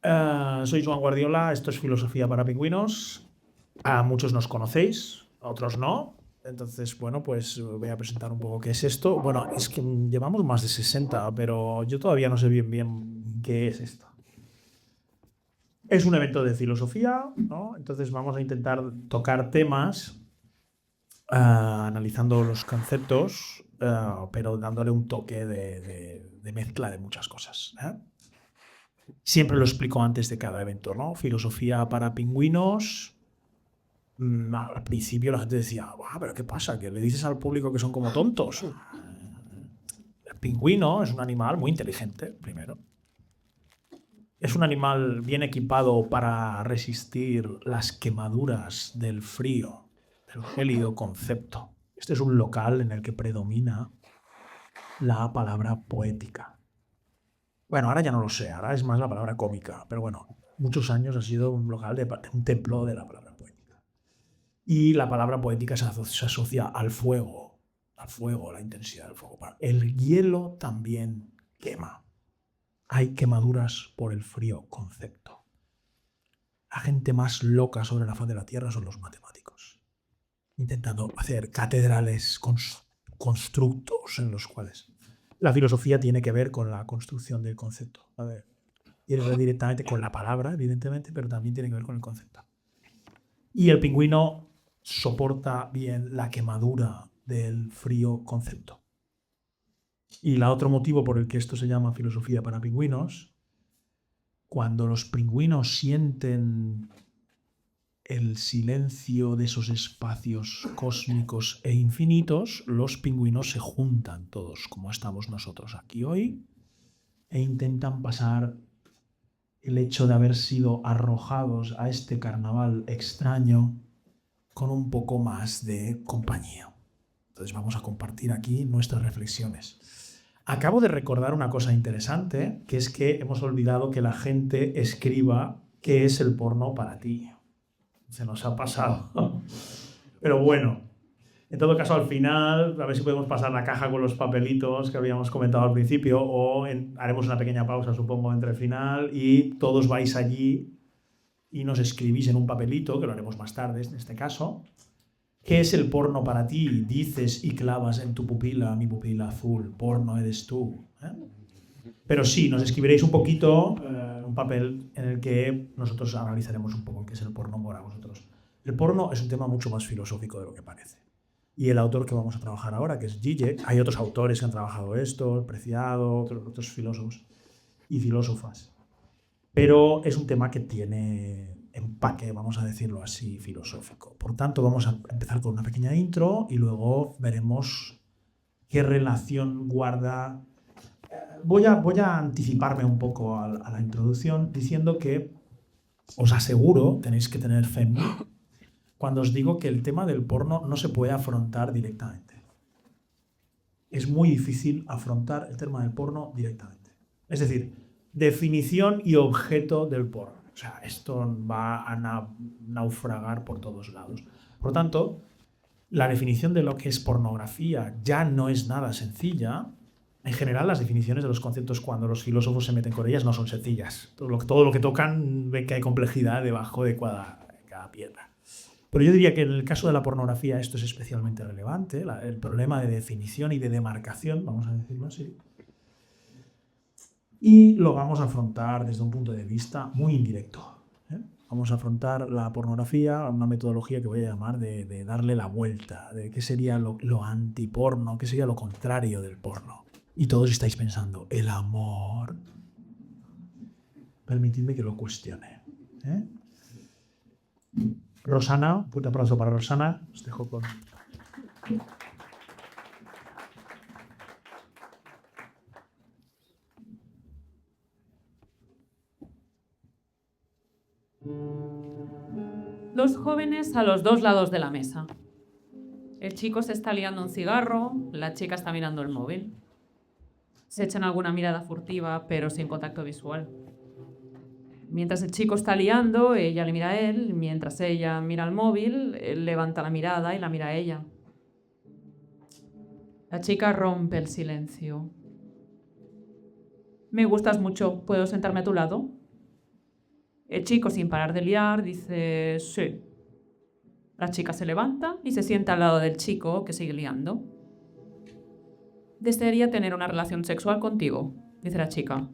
Soy Joan Guardiola, esto es Filosofía para Pingüinos. A muchos nos conocéis, a otros no. Entonces, bueno, pues voy a presentar un poco qué es esto. Bueno, es que llevamos más de 60, pero yo todavía no sé bien qué es esto. Es un evento de filosofía, ¿no? Entonces vamos a intentar tocar temas analizando los conceptos, pero dándole un toque de mezcla de muchas cosas. Siempre lo explico antes de cada evento, ¿no? Filosofía para pingüinos. Al principio la gente decía, pero ¿qué pasa? ¿Que le dices al público que son como tontos? El pingüino es un animal muy inteligente, primero. Es un animal bien equipado para resistir las quemaduras del frío, del gélido concepto. Este es un local en el que predomina la palabra poética. Bueno, ahora ya no lo sé, ahora es más la palabra cómica, pero bueno, muchos años ha sido un local de un templo de la palabra poética. Y la palabra poética se asocia al fuego, la intensidad del fuego. El hielo también quema. Hay quemaduras por el frío concepto. La gente más loca sobre la faz de la Tierra son los matemáticos, intentando hacer catedrales, constructos en los cuales la filosofía tiene que ver con la construcción del concepto. A ver, tiene que ver directamente con la palabra, evidentemente, pero también tiene que ver con el concepto. Y el pingüino soporta bien la quemadura del frío concepto. Y el otro motivo por el que esto se llama filosofía para pingüinos, cuando los pingüinos sienten el silencio de esos espacios cósmicos e infinitos, los pingüinos se juntan todos, como estamos nosotros aquí hoy, e intentan pasar el hecho de haber sido arrojados a este carnaval extraño con un poco más de compañía. Entonces vamos a compartir aquí nuestras reflexiones. Acabo de recordar una cosa interesante, que es que hemos olvidado que la gente escriba qué es el porno para ti. Se nos ha pasado. Pero bueno, en todo caso, al final, a ver si podemos pasar la caja con los papelitos que habíamos comentado al principio, o haremos una pequeña pausa, supongo, entre el final, y todos vais allí y nos escribís en un papelito, que lo haremos más tarde en este caso. ¿Qué es el porno para ti? Dices y clavas en tu pupila, mi pupila azul, porno eres tú. Pero sí, nos escribiréis un poquito, un papel en el que nosotros analizaremos un poco qué es el porno para vosotros. El porno es un tema mucho más filosófico de lo que parece. Y el autor que vamos a trabajar ahora, que es Zizek, hay otros autores que han trabajado esto, Preciado, otros filósofos y filósofas. Pero es un tema que tiene empaque, vamos a decirlo así, filosófico. Por tanto, vamos a empezar con una pequeña intro y luego veremos qué relación guarda. Voy a anticiparme un poco a la introducción diciendo que os aseguro, tenéis que tener fe en mí, cuando os digo que el tema del porno no se puede afrontar directamente. Es muy difícil afrontar el tema del porno directamente. Es decir, definición y objeto del porno. O sea, esto va a naufragar por todos lados. Por lo tanto, la definición de lo que es pornografía ya no es nada sencilla. En general, las definiciones de los conceptos cuando los filósofos se meten con ellas no son sencillas. Todo lo que tocan ven que hay complejidad debajo de cada piedra. Pero yo diría que en el caso de la pornografía esto es especialmente relevante, el problema de definición y de demarcación, vamos a decirlo así. Y lo vamos a afrontar desde un punto de vista muy indirecto. Vamos a afrontar la pornografía, una metodología que voy a llamar de darle la vuelta, de qué sería lo antiporno, qué sería lo contrario del porno. Y todos estáis pensando, el amor. Permitidme que lo cuestione. Rosana, un fuerte aplauso para Rosana. Os dejo con... Dos jóvenes a los dos lados de la mesa. El chico se está liando un cigarro, la chica está mirando el móvil. Se echan alguna mirada furtiva, pero sin contacto visual. Mientras el chico está liando, ella le mira a él. Mientras ella mira al móvil, él levanta la mirada y la mira a ella. La chica rompe el silencio. Me gustas mucho, ¿puedo sentarme a tu lado? El chico, sin parar de liar, dice sí. La chica se levanta y se sienta al lado del chico, que sigue liando. Desearía tener una relación sexual contigo, dice la chica.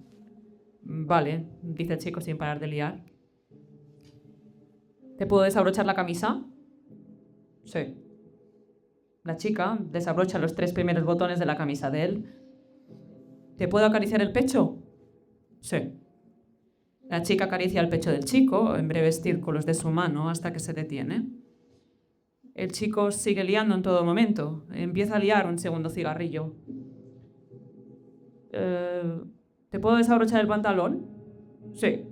Vale, dice el chico sin parar de liar. ¿Te puedo desabrochar la camisa? Sí. La chica desabrocha los 3 primeros botones de la camisa de él. ¿Te puedo acariciar el pecho? Sí. La chica acaricia el pecho del chico en breves círculos de su mano hasta que se detiene. El chico sigue liando en todo momento. Empieza a liar un segundo cigarrillo. ¿Te puedo desabrochar el pantalón? Sí.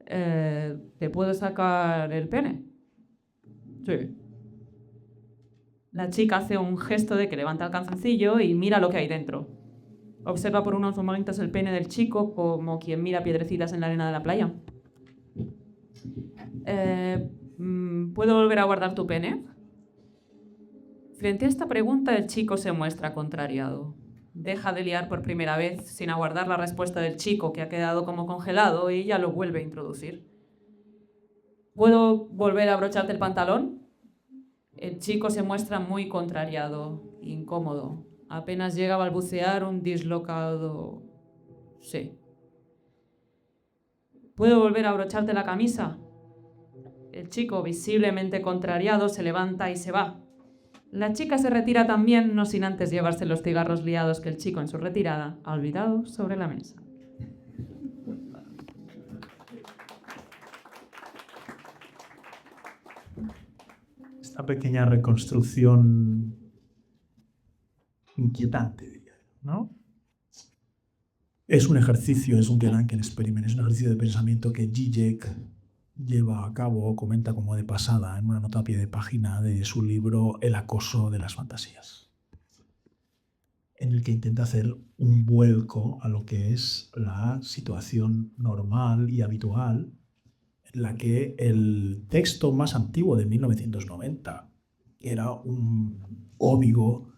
¿Te puedo sacar el pene? Sí. La chica hace un gesto de que levanta el calzoncillo y mira lo que hay dentro. Observa por unos momentos el pene del chico como quien mira piedrecitas en la arena de la playa. ¿Puedo volver a guardar tu pene? Frente a esta pregunta, el chico se muestra contrariado. Deja de liar por primera vez sin aguardar la respuesta del chico, que ha quedado como congelado, y ella lo vuelve a introducir. ¿Puedo volver a abrocharte el pantalón? El chico se muestra muy contrariado, incómodo. Apenas llega a balbucear un dislocado sí. ¿Puedo volver a abrocharte la camisa? El chico, visiblemente contrariado, se levanta y se va. La chica se retira también, no sin antes llevarse los cigarros liados que el chico en su retirada ha olvidado sobre la mesa. Esta pequeña reconstrucción inquietante, diría yo, ¿no? Es un ejercicio, es un Gedanken Experiment, es un ejercicio de pensamiento que Zizek lleva a cabo, comenta como de pasada en una nota a pie de página de su libro El acoso de las fantasías, en el que intenta hacer un vuelco a lo que es la situación normal y habitual en la que el texto más antiguo de 1990 era un código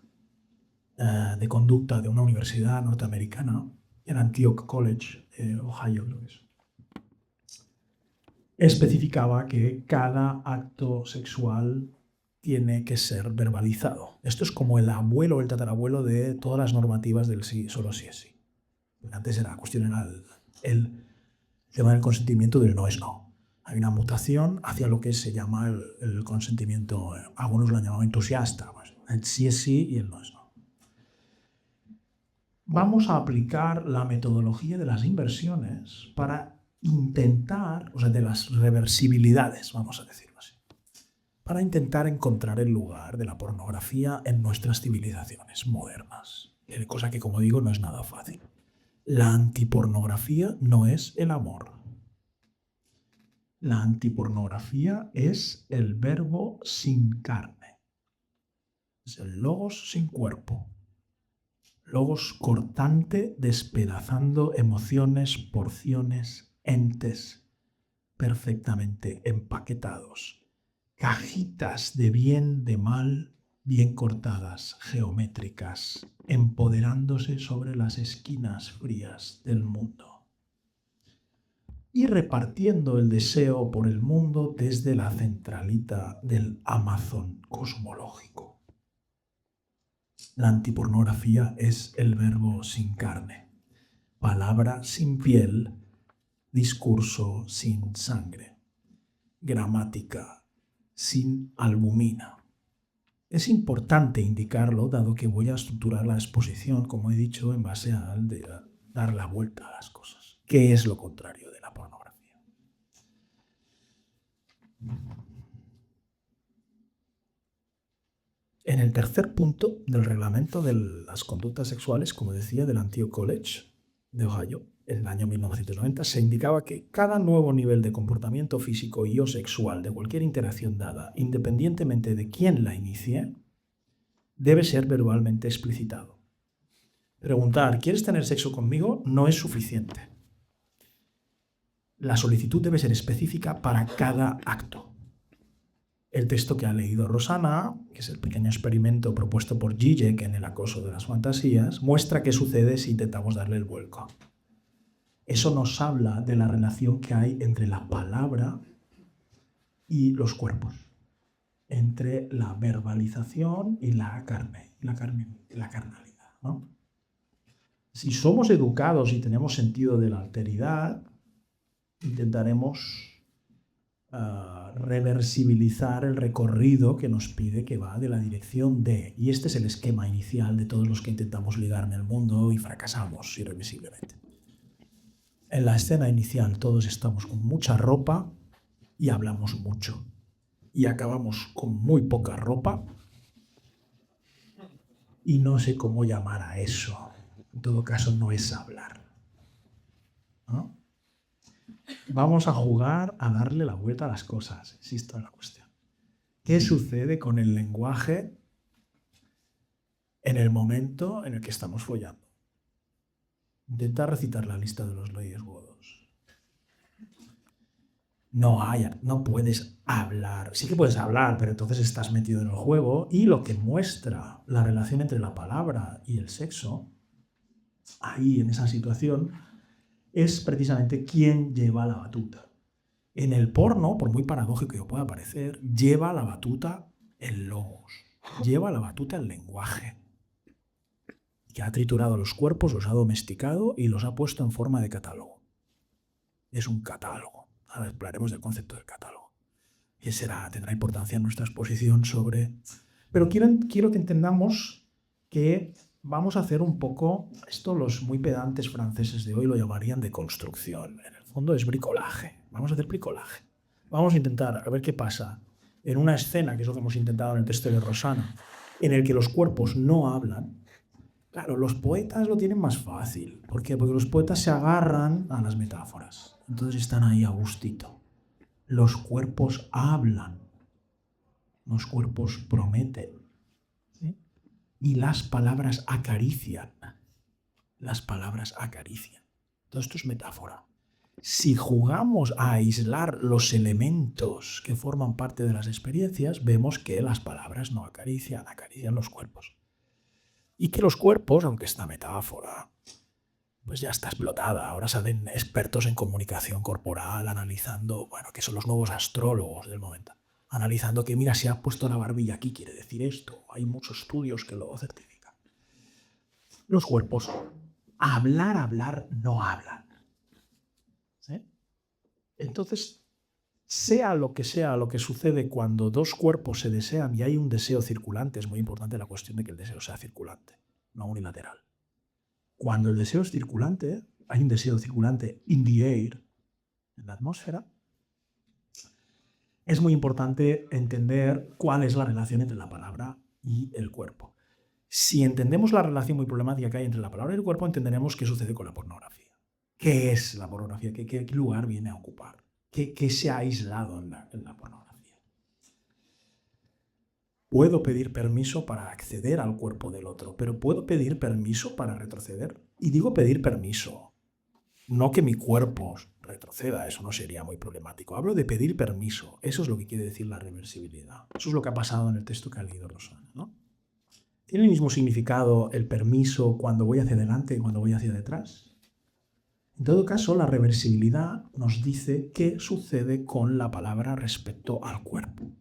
de conducta de una universidad norteamericana, en Antioch College, Ohio, creo que es. Especificaba que cada acto sexual tiene que ser verbalizado. Esto es como el abuelo o el tatarabuelo de todas las normativas del sí, solo sí es sí. Antes la cuestión era el tema del consentimiento del no es no. Hay una mutación hacia lo que se llama el consentimiento, algunos lo han llamado entusiasta, pues, el sí es sí y el no es no. Vamos a aplicar la metodología de las inversiones para intentar, o sea, de las reversibilidades, vamos a decirlo así, para intentar encontrar el lugar de la pornografía en nuestras civilizaciones modernas. Cosa que, como digo, no es nada fácil. La antipornografía no es el amor. La antipornografía es el verbo sin carne. Es el logos sin cuerpo. Logos cortante, despedazando emociones, porciones, entes perfectamente empaquetados. Cajitas de bien, de mal, bien cortadas, geométricas, empoderándose sobre las esquinas frías del mundo. Y repartiendo el deseo por el mundo desde la centralita del Amazon cosmológico. La antipornografía es el verbo sin carne, palabra sin piel, discurso sin sangre, gramática sin albumina. Es importante indicarlo, dado que voy a estructurar la exposición, como he dicho, en base a dar la vuelta a las cosas. ¿Qué es lo contrario de la pornografía? En el tercer punto del reglamento de las conductas sexuales, como decía, del Antioch College de Ohio, en el año 1990, se indicaba que cada nuevo nivel de comportamiento físico y o sexual de cualquier interacción dada, independientemente de quién la inicie, debe ser verbalmente explicitado. Preguntar, ¿quieres tener sexo conmigo?, no es suficiente. La solicitud debe ser específica para cada acto. El texto que ha leído Rosana, que es el pequeño experimento propuesto por Zizek en El acoso de las fantasías, muestra qué sucede si intentamos darle el vuelco. Eso nos habla de la relación que hay entre la palabra y los cuerpos, entre la verbalización y la carnalidad, ¿no? Si somos educados y tenemos sentido de la alteridad, intentaremos reversibilizar el recorrido que nos pide, que va de la dirección de. Y este es el esquema inicial de todos los que intentamos ligar en el mundo y fracasamos irremisiblemente. En la escena inicial todos estamos con mucha ropa y hablamos mucho. Y acabamos con muy poca ropa y no sé cómo llamar a eso. En todo caso, no es hablar, ¿no? Vamos a jugar a darle la vuelta a las cosas, insisto en la cuestión. ¿Qué sucede con el lenguaje en el momento en el que estamos follando? Intenta recitar la lista de los leyes godos. No puedes hablar. Sí que puedes hablar, pero entonces estás metido en el juego, y lo que muestra la relación entre la palabra y el sexo, ahí en esa situación, es precisamente quién lleva la batuta. En el porno, por muy paradójico que pueda parecer, lleva la batuta el logos, lleva la batuta el lenguaje, que ha triturado los cuerpos, los ha domesticado y los ha puesto en forma de catálogo. Es un catálogo. Ahora hablaremos del concepto del catálogo. Y tendrá importancia en nuestra exposición sobre... Pero quiero que entendamos que vamos a hacer un poco, esto los muy pedantes franceses de hoy lo llamarían de construcción. En el fondo es bricolaje. Vamos a hacer bricolaje. Vamos a intentar a ver qué pasa en una escena, que es lo que hemos intentado en el texto de Rosana, en el que los cuerpos no hablan. Claro, los poetas lo tienen más fácil. ¿Por qué? Porque los poetas se agarran a las metáforas. Entonces están ahí a gustito. Los cuerpos hablan. Los cuerpos prometen. ¿Sí? Y las palabras acarician. Las palabras acarician. Todo esto es metáfora. Si jugamos a aislar los elementos que forman parte de las experiencias, vemos que las palabras no acarician, acarician los cuerpos. Y que los cuerpos, aunque esta metáfora pues ya está explotada, ahora salen expertos en comunicación corporal analizando, que son los nuevos astrólogos del momento, analizando que mira, si ha puesto la barbilla aquí quiere decir esto, hay muchos estudios que lo certifican. Los cuerpos, hablar, no hablan. ¿Sí? Entonces, sea lo que sucede cuando dos cuerpos se desean y hay un deseo circulante, es muy importante la cuestión de que el deseo sea circulante, no unilateral. Cuando el deseo es circulante, hay un deseo circulante in the air, en la atmósfera, es muy importante entender cuál es la relación entre la palabra y el cuerpo. Si entendemos la relación muy problemática que hay entre la palabra y el cuerpo, entenderemos qué sucede con la pornografía. ¿Qué es la pornografía? ¿Qué lugar viene a ocupar? ¿Qué se ha aislado en la pornografía? Puedo pedir permiso para acceder al cuerpo del otro, pero ¿puedo pedir permiso para retroceder? Y digo pedir permiso, no que mi cuerpo retroceda, eso no sería muy problemático. Hablo de pedir permiso, eso es lo que quiere decir la reversibilidad. Eso es lo que ha pasado en el texto que ha leído Rosana, ¿no? ¿Tiene el mismo significado el permiso cuando voy hacia adelante y cuando voy hacia detrás? En todo caso, la reversibilidad nos dice qué sucede con la palabra respecto al cuerpo.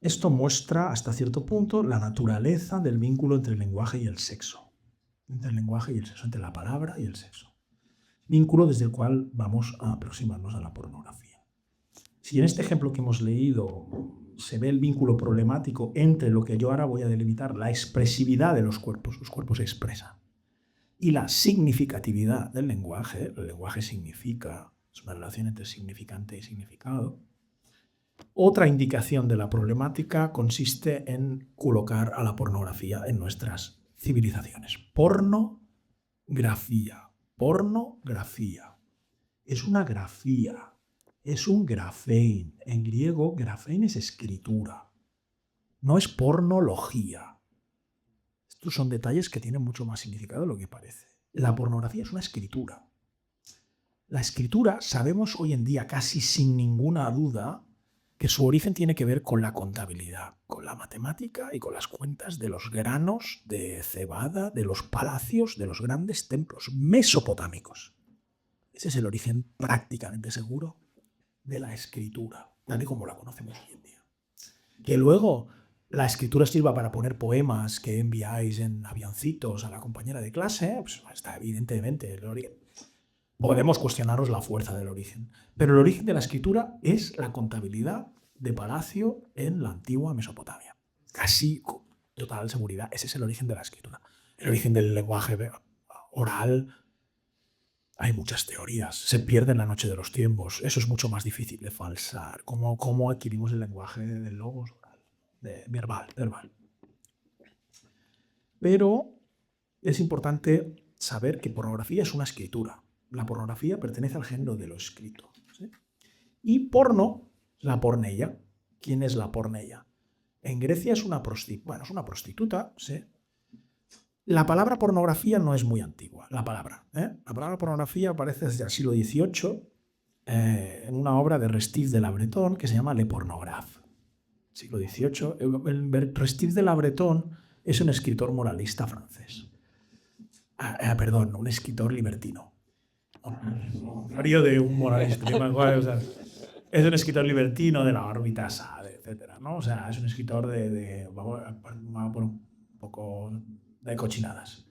Esto muestra hasta cierto punto la naturaleza del vínculo entre el lenguaje y el sexo. Entre el lenguaje y el sexo, entre la palabra y el sexo. Vínculo desde el cual vamos a aproximarnos a la pornografía. Si en este ejemplo que hemos leído se ve el vínculo problemático entre lo que yo ahora voy a delimitar, la expresividad de los cuerpos se expresan, y la significatividad del lenguaje, el lenguaje significa, es una relación entre significante y significado. Otra indicación de la problemática consiste en colocar a la pornografía en nuestras civilizaciones. Pornografía. Es una grafía. Es un grafein. En griego, grafein es escritura. No es pornología. Estos son detalles que tienen mucho más significado de lo que parece. La pornografía es una escritura. La escritura, sabemos hoy en día casi sin ninguna duda, que su origen tiene que ver con la contabilidad, con la matemática y con las cuentas de los granos de cebada, de los palacios, de los grandes templos mesopotámicos. Ese es el origen prácticamente seguro de la escritura, tal y como la conocemos hoy en día. Que luego la escritura sirva para poner poemas que enviáis en avioncitos a la compañera de clase, pues está evidentemente el origen. Podemos cuestionaros la fuerza del origen, pero el origen de la escritura es la contabilidad de palacio en la antigua Mesopotamia. Casi con total seguridad, ese es el origen de la escritura. El origen del lenguaje oral, hay muchas teorías. Se pierde en la noche de los tiempos. Eso es mucho más difícil de falsar. ¿Cómo adquirimos el lenguaje del logos oral? Verbal. Pero es importante saber que pornografía es una escritura. La pornografía pertenece al género de lo escrito, ¿sí? Y porno, la porneia. ¿Quién es la porneia? En Grecia es una prostituta, ¿sí? La palabra pornografía no es muy antigua, la palabra pornografía aparece desde el siglo XVIII en una obra de Restif de la Bretonne que se llama Le Pornographe. Siglo XVIII. Restif de la Bretonne es un escritor moralista francés. Un escritor libertino. Marido de un moralista. Es un escritor libertino de la órbita Sade, etc. ¿no? O sea, es un escritor vamos a poner un poco de cochinadas.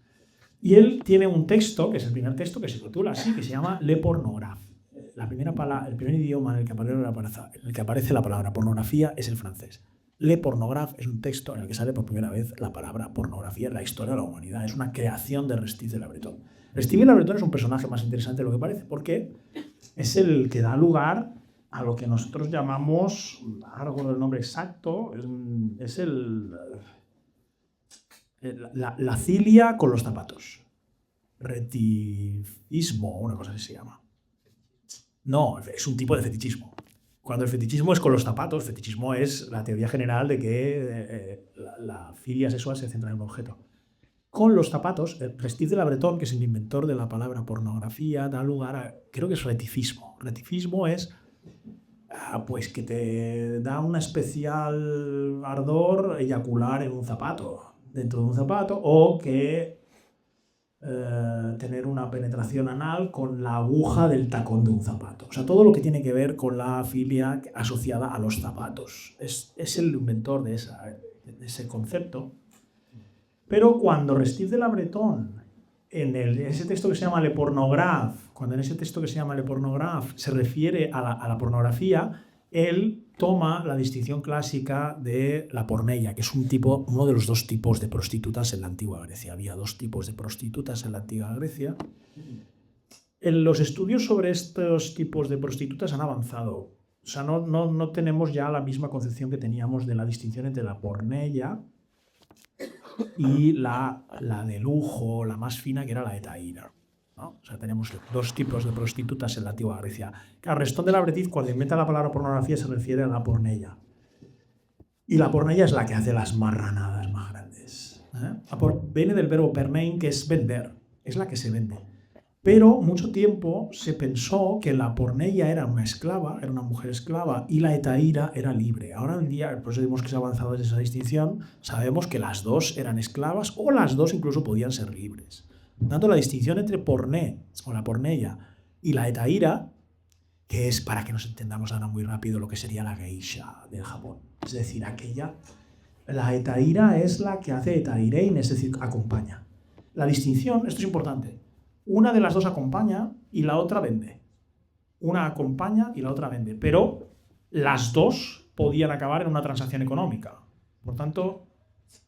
Y él tiene un texto, que es el primer texto, que se titula así, que se llama Le Pornographe. El primer idioma en el que aparece la palabra pornografía es el francés. Le Pornographe es un texto en el que sale por primera vez la palabra pornografía en la historia de la humanidad. Es una creación de Restif de la Bretonne. Restif de la Bretonne es un personaje más interesante de lo que parece, porque es el que da lugar a lo que nosotros llamamos, ahora recuerdo el nombre exacto, es la cilia con los zapatos. Retifismo, una cosa así se llama. No, es un tipo de fetichismo. Cuando el fetichismo es con los zapatos, fetichismo es la teoría general de que la filia sexual se centra en un objeto. Con los zapatos, Restif de la Bretonne, que es el inventor de la palabra pornografía, da lugar a, creo que es retifismo. Retifismo es pues que te da un especial ardor eyacular en un zapato, dentro de un zapato, o que tener una penetración anal con la aguja del tacón de un zapato. O sea, todo lo que tiene que ver con la filia asociada a los zapatos. Es el inventor de ese concepto. Pero cuando Restif de la Bretonne, en ese texto que se llama Le Pornographe, se refiere a la pornografía, él toma la distinción clásica de la porneia, que es uno de los dos tipos de prostitutas en la antigua Grecia. Había dos tipos de prostitutas en la antigua Grecia. Los estudios sobre estos tipos de prostitutas han avanzado. O sea, no tenemos ya la misma concepción que teníamos de la distinción entre la porneia y la de lujo, la más fina, que era la hetaíra, ¿no? O sea, tenemos dos tipos de prostitutas en la antigua Grecia. Claro, Restif de la Bretonne, cuando inventa la palabra pornografía, se refiere a la porneia. Y la porneia es la que hace las marranadas más grandes. Viene del verbo pernein, que es vender. Es la que se vende. Pero mucho tiempo se pensó que la porneia era una esclava, era una mujer esclava, y la hetaíra era libre. Ahora en día, por eso decimos que se ha avanzado desde esa distinción, sabemos que las dos eran esclavas o las dos incluso podían ser libres. Por tanto, la distinción entre porné, o la porneia, y la hetaíra, que es, para que nos entendamos ahora muy rápido, lo que sería la geisha del Japón. Es decir, la hetaíra es la que hace hetairein, es decir, acompaña. La distinción, esto es importante, una de las dos acompaña y la otra vende. Una acompaña y la otra vende. Pero las dos podían acabar en una transacción económica. Por tanto,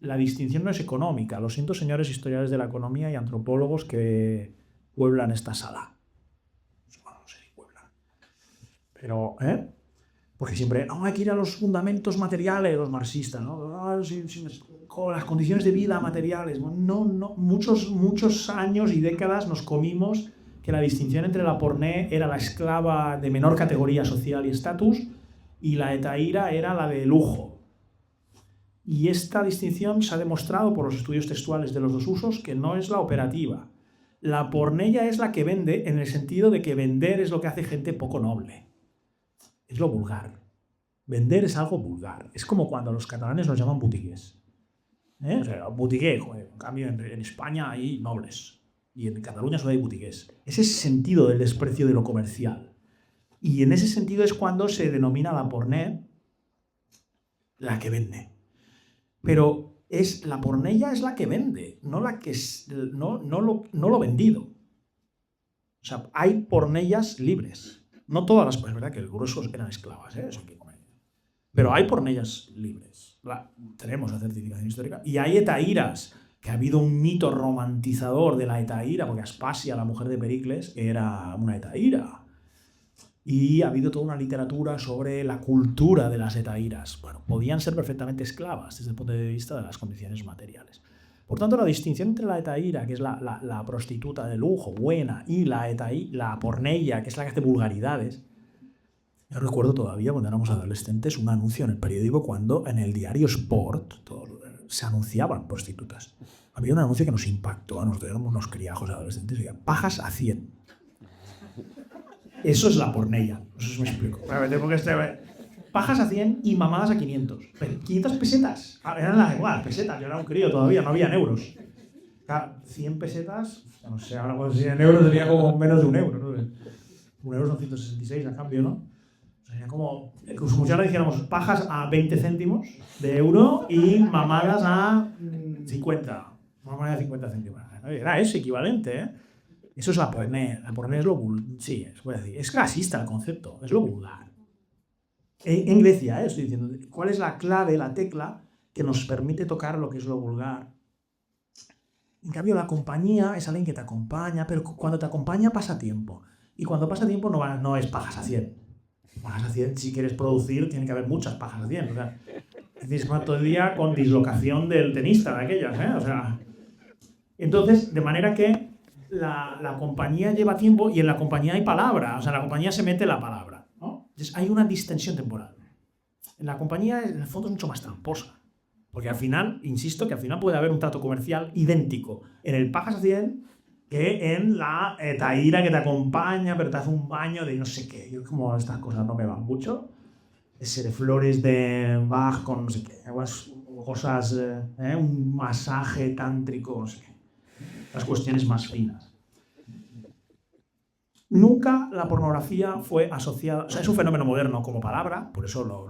la distinción no es económica. Lo siento, señores historiadores de la economía y antropólogos que pueblan esta sala. No sé si pueblan. Pero, porque siempre hay que ir a los fundamentos materiales, los marxistas, ¿no? Con las condiciones de vida materiales. No, muchos años y décadas nos comimos que la distinción entre la porné era la esclava de menor categoría social y estatus y la hetaíra era la de lujo. Y esta distinción se ha demostrado por los estudios textuales de los dos usos que no es la operativa. La porneia es la que vende en el sentido de que vender es lo que hace gente poco noble. Es lo vulgar. Vender es algo vulgar. Es como cuando los catalanes nos llaman botigués. O sea, botigué, joder. En cambio, en España hay nobles. Y en Cataluña solo hay botigués. Es ese sentido del desprecio de lo comercial. Y en ese sentido es cuando se denomina la porné la que vende. Pero la pornella es la que vende, no lo vendido. O sea, hay pornellas libres. No todas las, es verdad que el grueso eran esclavas, eso hay que comer. Pero hay pornellas libres. Tenemos la certificación histórica. Y hay hetairas, que ha habido un mito romantizador de la hetahira, porque Aspasia, la mujer de Pericles, era una hetahira. Y ha habido toda una literatura sobre la cultura de las hetairas. Bueno, podían ser perfectamente esclavas desde el punto de vista de las condiciones materiales. Por tanto, la distinción entre la hetahira, que es la prostituta de lujo, buena, y la pornella, que es la que hace vulgaridades. Yo recuerdo todavía, cuando éramos adolescentes, un anuncio en el periódico cuando en el diario Sport se anunciaban prostitutas. Había un anuncio que nos impactó, nosotros éramos unos criajos adolescentes, decía, pajas a 100. Eso es la pornella, no sé si me explico. Pajas a 100 y mamadas a 500. 500 pesetas. Eran las pesetas, yo era un crío todavía, no había euros. 100 pesetas, no sé, ahora cuando serían euros sería como menos de un euro, ¿no? Un euro son 166 a cambio, ¿no? Sería como si ahora dijéramos pajas a 20 céntimos de euro y mamadas a 50. Mamadas a 50 céntimos. Era eso equivalente, ¿eh? Eso es la porné. La porné es lo vulgar. Sí, voy a decir. Es clasista el concepto, es lo vulgar. En Grecia, estoy diciendo, ¿cuál es la clave, la tecla que nos permite tocar lo que es lo vulgar? En cambio, la compañía es alguien que te acompaña, pero cuando te acompaña pasa tiempo. Y cuando pasa tiempo no es pajas a 100. Pajas a 100, si quieres producir, tiene que haber muchas pajas a 100. O sea, es todo el día con dislocación del tenista de aquellas, ¿eh? O sea, entonces, de manera que la compañía lleva tiempo y en la compañía hay palabra, o sea, en la compañía se mete la palabra, ¿no? Entonces hay una distensión temporal. En la compañía, en el fondo, es mucho más tramposa, porque al final, insisto, que al final puede haber un trato comercial idéntico en el pajas a 100 que en la hetahira que te acompaña, pero te hace un baño de no sé qué. Yo como estas cosas no me van mucho. Ese de flores de Bach con no sé qué, cosas, un masaje tántrico, no sé qué. Las cuestiones más finas. Nunca la pornografía fue asociada, o sea, es un fenómeno moderno como palabra, por eso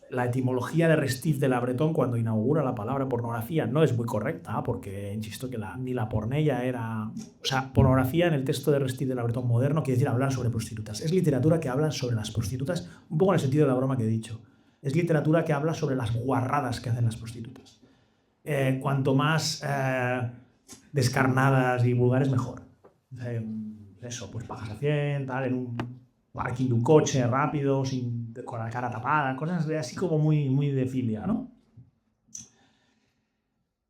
la etimología de Restif de la Breton cuando inaugura la palabra pornografía no es muy correcta, porque insisto que ni la pornella era, o sea, pornografía en el texto de Restif de la Breton moderno quiere decir hablar sobre prostitutas. Es literatura que habla sobre las prostitutas, un poco en el sentido de la broma que he dicho. Es literatura que habla sobre las guarradas que hacen las prostitutas. Cuanto más descarnadas y vulgares, mejor. Eso, pues pajas a 100, tal, en un parking de un coche rápido, con la cara tapada, cosas así como muy de filia, ¿no?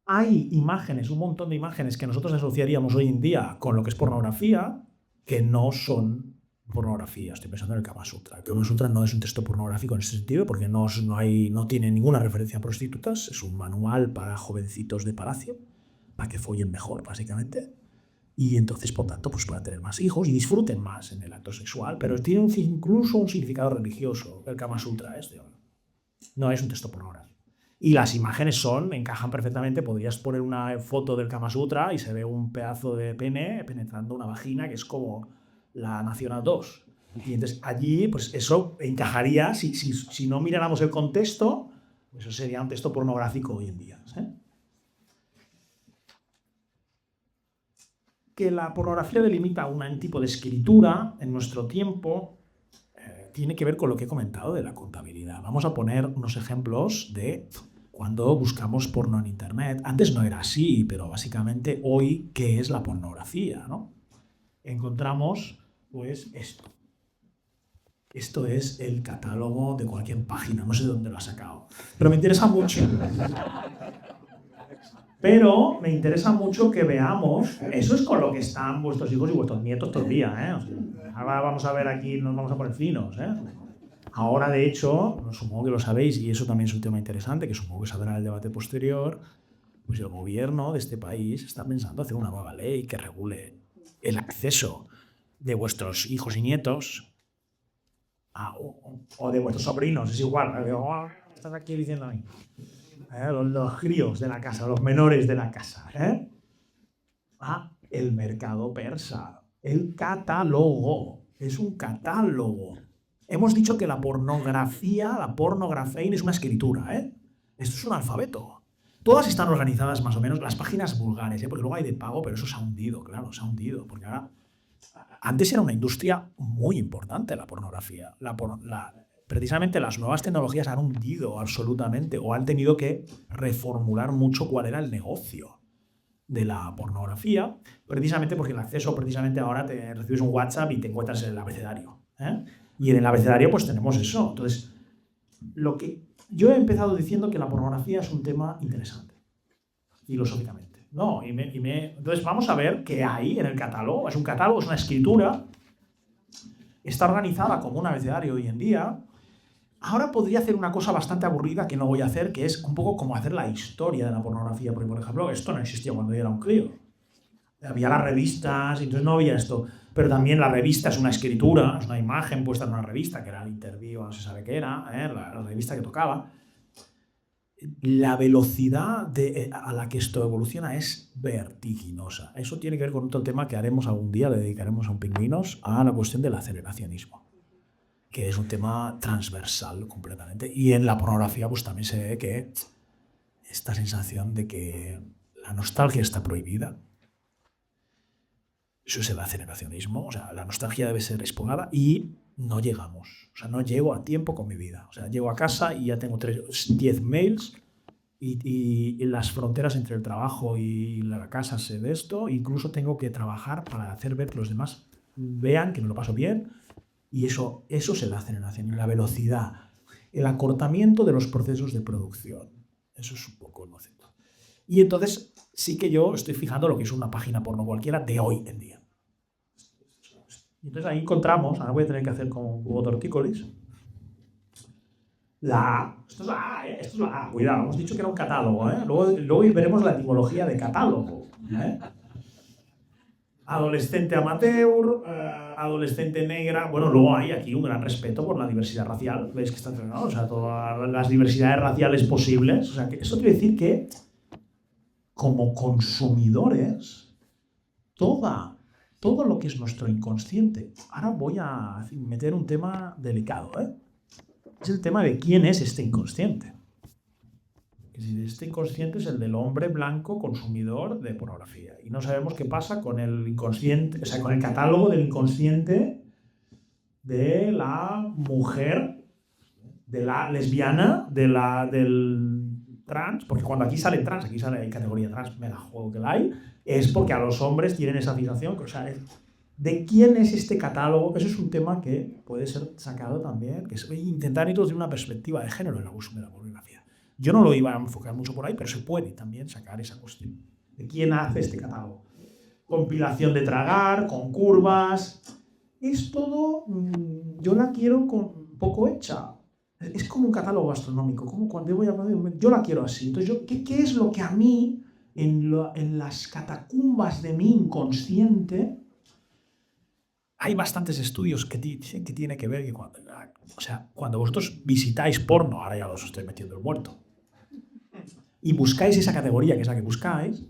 Hay imágenes, un montón de imágenes que nosotros asociaríamos hoy en día con lo que es pornografía, que no son pornografía. Estoy pensando en el Kama Sutra. El Kama Sutra no es un texto pornográfico en ese sentido, porque no tiene ninguna referencia a prostitutas, es un manual para jovencitos de palacio, para que follen mejor, básicamente. Y entonces, por tanto, pues puedan tener más hijos y disfruten más en el acto sexual, pero tiene incluso un significado religioso, el Kama Sutra no es un texto pornográfico. Y las imágenes encajan perfectamente, podrías poner una foto del Kama Sutra y se ve un pedazo de pene penetrando una vagina que es como la Nacional 2. Y entonces allí, pues eso encajaría, si no miráramos el contexto, pues eso sería un texto pornográfico hoy en día, ¿sí? Que la pornografía delimita un tipo de escritura en nuestro tiempo tiene que ver con lo que he comentado de la contabilidad. Vamos a poner unos ejemplos de cuando buscamos porno en Internet. Antes no era así, pero básicamente hoy, ¿qué es la pornografía, ¿no? Encontramos, pues, esto. Esto es el catálogo de cualquier página, no sé de dónde lo ha sacado. Pero me interesa mucho. Pero me interesa mucho que veamos, eso es con lo que están vuestros hijos y vuestros nietos todo el día, ¿eh? O sea, ahora vamos a ver aquí, nos vamos a poner finos, ¿eh? Ahora, de hecho, supongo que lo sabéis, y eso también es un tema interesante, que supongo que saldrá en el debate posterior, pues el gobierno de este país está pensando hacer una nueva ley que regule el acceso de vuestros hijos y nietos O de vuestros sobrinos, es igual. Estás aquí diciendo a mí. Los críos de la casa, los menores de la casa. El mercado persa. El catálogo. Es un catálogo. Hemos dicho que la pornografía es una escritura. Esto es un alfabeto. Todas están organizadas más o menos, las páginas vulgares, porque luego hay de pago, pero eso se ha hundido, claro, se ha hundido. Porque ahora, antes era una industria muy importante la pornografía. Precisamente las nuevas tecnologías han hundido absolutamente o han tenido que reformular mucho cuál era el negocio de la pornografía, precisamente porque el acceso, ahora te recibes un WhatsApp y te encuentras en el abecedario. Y en el abecedario pues tenemos eso. Entonces, yo he empezado diciendo que la pornografía es un tema interesante, filosóficamente. Entonces vamos a ver qué hay en el catálogo. Es un catálogo, es una escritura. Está organizada como un abecedario hoy en día. Ahora podría hacer una cosa bastante aburrida que no voy a hacer, que es un poco como hacer la historia de la pornografía. Porque, por ejemplo, esto no existía cuando yo era un crío. Había las revistas, entonces no había esto. Pero también la revista es una escritura, es una imagen puesta en una revista, que era el Interview, no se sabe qué era, la revista que tocaba. La velocidad a la que esto evoluciona es vertiginosa. Eso tiene que ver con otro tema que haremos algún día, le dedicaremos a un Pingüinos, a la cuestión del aceleracionismo, que es un tema transversal completamente. Y en la pornografía pues también se ve que esta sensación de que la nostalgia está prohibida. Eso es el aceleracionismo. O sea, la nostalgia debe ser explorada y no llegamos. O sea, no llego a tiempo con mi vida. O sea, llego a casa y ya tengo 10 mails y las fronteras entre el trabajo y la casa sé de esto. Incluso tengo que trabajar para hacer ver que los demás vean que me lo paso bien. Y eso es el aceleración, la velocidad, el acortamiento de los procesos de producción. Eso es un poco el concepto. Y entonces sí que yo estoy fijando lo que es una página porno cualquiera de hoy en día. Y entonces ahí encontramos, ahora voy a tener que hacer como un cubo tortícolis, esto es la A, cuidado, hemos dicho que era un catálogo, luego veremos la etimología de catálogo. Adolescente amateur, adolescente negra. Bueno, luego hay aquí un gran respeto por la diversidad racial. ¿Veis que está entrenado? O sea, todas las diversidades raciales posibles. O sea, que eso quiere decir que, como consumidores, todo lo que es nuestro inconsciente. Ahora voy a meter un tema delicado, Es el tema de quién es este inconsciente. Este inconsciente es el del hombre blanco consumidor de pornografía. Y no sabemos qué pasa con el inconsciente, o sea, con el catálogo del inconsciente de la mujer, de la lesbiana, del trans, porque cuando aquí sale trans, aquí sale categoría trans, me la juego que la hay, es porque a los hombres tienen esa fijación. O sea, ¿de quién es este catálogo? Eso es un tema que puede ser sacado también, que es intentar introducir una perspectiva de género en el uso de la pornografía. Yo no lo iba a enfocar mucho por ahí, pero se puede también sacar esa cuestión. ¿De quién hace este catálogo? Compilación de tragar, con curvas. Es todo, yo la quiero un poco hecha. Es como un catálogo gastronómico, como cuando voy a yo la quiero así. Entonces, ¿qué es lo que a mí, en las catacumbas de mi inconsciente, hay bastantes estudios que dicen que tiene que ver que cuando vosotros visitáis porno, ahora ya os estoy metiendo el muerto, y buscáis esa categoría, que es la que buscáis,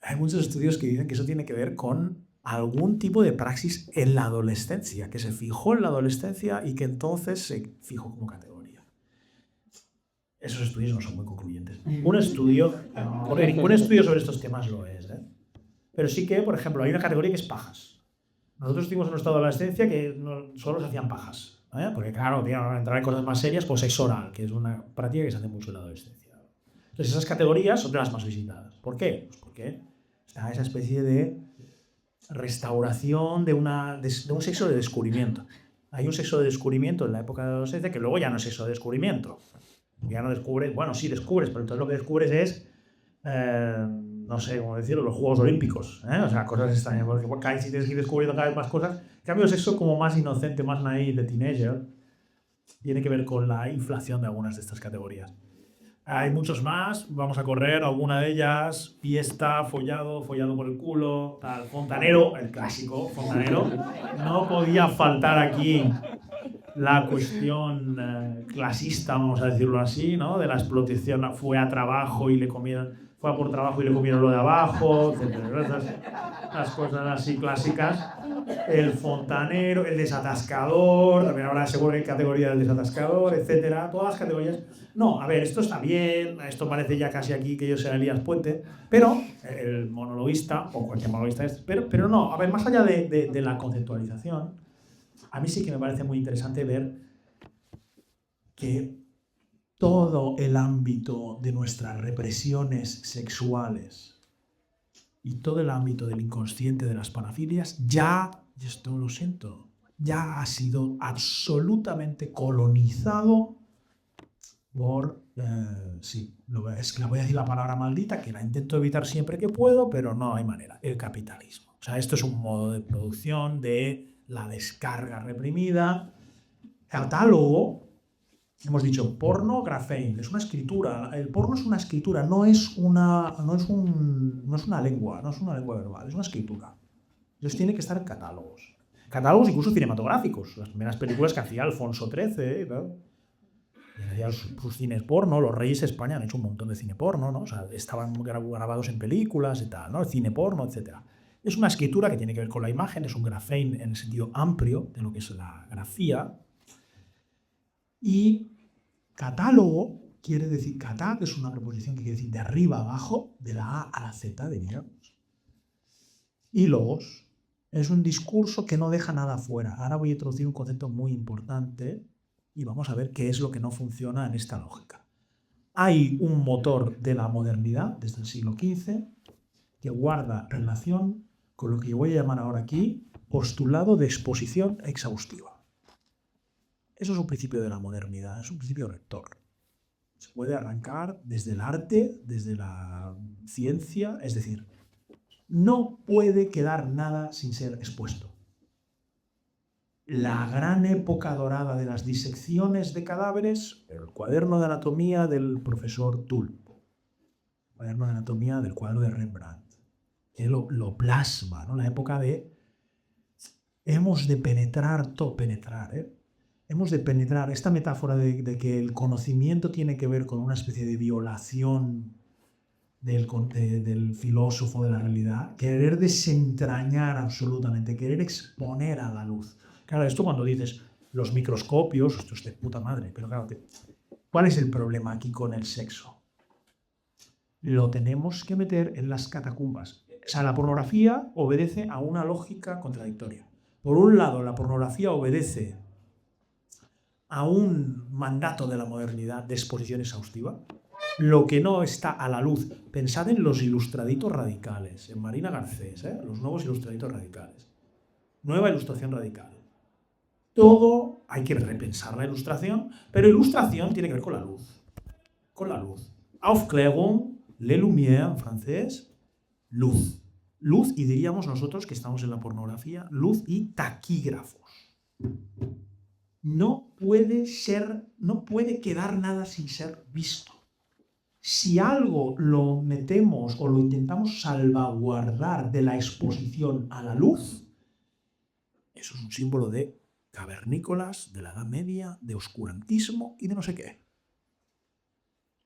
hay muchos estudios que dicen que eso tiene que ver con algún tipo de praxis en la adolescencia, que se fijó en la adolescencia y que entonces se fijó como categoría. Esos estudios no son muy concluyentes. Ningún estudio sobre estos temas lo es, Pero sí que, por ejemplo, hay una categoría que es pajas. Nosotros tuvimos en nuestra adolescencia que solo se hacían pajas, porque claro, entrar en cosas más serias, pues sexo oral, que es una práctica que se hace mucho en la adolescencia. Entonces esas categorías son de las más visitadas. ¿Por qué? Pues porque está esa especie de restauración de un sexo de descubrimiento. Hay un sexo de descubrimiento en la época de la adolescencia que luego ya no es sexo de descubrimiento. Ya no descubres, bueno, sí descubres, pero entonces lo que descubres es, no sé cómo decirlo, los Juegos Olímpicos, o sea, cosas extrañas, porque cada vez tienes que ir descubriendo cada vez más cosas. En cambio, el sexo como más inocente, más naïve de teenager, tiene que ver con la inflación de algunas de estas categorías. Hay muchos más, vamos a correr alguna de ellas: fiesta, follado por el culo, tal, fontanero, el clásico, fontanero. No podía faltar aquí la cuestión clasista, vamos a decirlo así, ¿no? De la explotación, fue a trabajo y le comieron, fue a por trabajo y le comieron lo de abajo, etcétera. Las cosas así clásicas. El fontanero, el desatascador, también habrá seguro que categoría del desatascador, etcétera. Todas las categorías. No, a ver, esto está bien, esto parece ya casi aquí que yo sea Elías Puente, pero el monologuista, o cualquier monologuista es, pero no, a ver, más allá de la conceptualización, a mí sí que me parece muy interesante ver que todo el ámbito de nuestras represiones sexuales y todo el ámbito del inconsciente de las parafilias ya, y esto lo siento, ya ha sido absolutamente colonizado por, sí, es que la voy a decir la palabra maldita, que la intento evitar siempre que puedo, pero no hay manera, el capitalismo. O sea, esto es un modo de producción de la descarga reprimida. Catálogo, hemos dicho, porno, grafein, es una escritura. El porno es una escritura, no es una lengua, no es una lengua verbal, es una escritura. Entonces tiene que estar en catálogos. Catálogos incluso cinematográficos. Las primeras películas que hacía Alfonso XIII, ¿no? Hacía sus cines porno. Los reyes de España han hecho un montón de cine porno, ¿no? O sea, estaban grabados en películas y tal, ¿no? El cine porno, etc. Es una escritura que tiene que ver con la imagen, es un grafein en el sentido amplio de lo que es la grafía. Y catálogo quiere decir, catá, que es una preposición que quiere decir de arriba a abajo, de la A a la Z, diríamos. Y logos es un discurso que no deja nada fuera. Ahora voy a introducir un concepto muy importante y vamos a ver qué es lo que no funciona en esta lógica. Hay un motor de la modernidad desde el siglo XV que guarda relación con lo que yo voy a llamar ahora aquí postulado de exposición exhaustiva. Eso es un principio de la modernidad, es un principio rector. Se puede arrancar desde el arte, desde la ciencia, es decir, no puede quedar nada sin ser expuesto. La gran época dorada de las disecciones de cadáveres, el cuaderno de anatomía del profesor Tulp, el cuaderno de anatomía del cuadro de Rembrandt, que lo plasma, ¿no? La época de hemos de penetrar, todo penetrar, hemos de penetrar, esta metáfora de que el conocimiento tiene que ver con una especie de violación del filósofo de la realidad, querer desentrañar absolutamente, querer exponer a la luz. Claro, esto cuando dices los microscopios, esto es de puta madre, pero claro, ¿cuál es el problema aquí con el sexo? Lo tenemos que meter en las catacumbas. O sea, la pornografía obedece a una lógica contradictoria. Por un lado, la pornografía obedece a un mandato de la modernidad de exposición exhaustiva. Lo que no está a la luz. Pensad en los ilustraditos radicales, en Marina Garcés, los nuevos ilustraditos radicales. Nueva ilustración radical. Todo hay que repensar la ilustración, pero ilustración tiene que ver con la luz. Con la luz. Aufklärung, les lumières en francés, luz. Luz, y diríamos nosotros que estamos en la pornografía, luz y taquígrafos. No puede quedar nada sin ser visto. Si algo lo metemos o lo intentamos salvaguardar de la exposición a la luz, eso es un símbolo de cavernícolas, de la Edad Media, de oscurantismo y de no sé qué.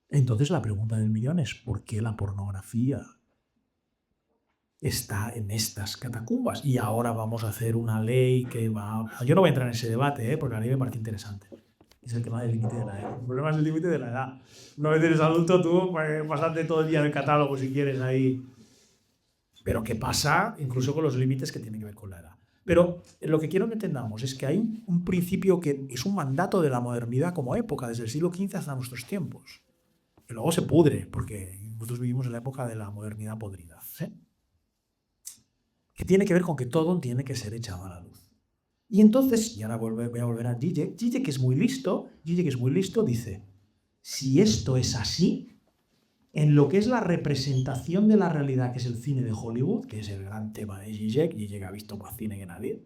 Entonces la pregunta del millón es ¿por qué la pornografía está en estas catacumbas? Y ahora vamos a hacer una ley que va... Yo no voy a entrar en ese debate, porque la ley me parece interesante. Es el tema del límite de la edad. El problema es el límite de la edad. Una vez eres adulto, tú puedes pasarte todo el día en el catálogo si quieres ahí. Pero ¿qué pasa incluso con los límites que tienen que ver con la edad? Pero lo que quiero que entendamos es que hay un principio que es un mandato de la modernidad como época, desde el siglo XV hasta nuestros tiempos. Que luego se pudre, porque nosotros vivimos en la época de la modernidad podrida. Que tiene que ver con que todo tiene que ser echado a la luz. Y entonces, y ahora voy a volver a Zizek, que es muy listo, dice, si esto es así, en lo que es la representación de la realidad, que es el cine de Hollywood, que es el gran tema de Zizek ha visto más cine que nadie,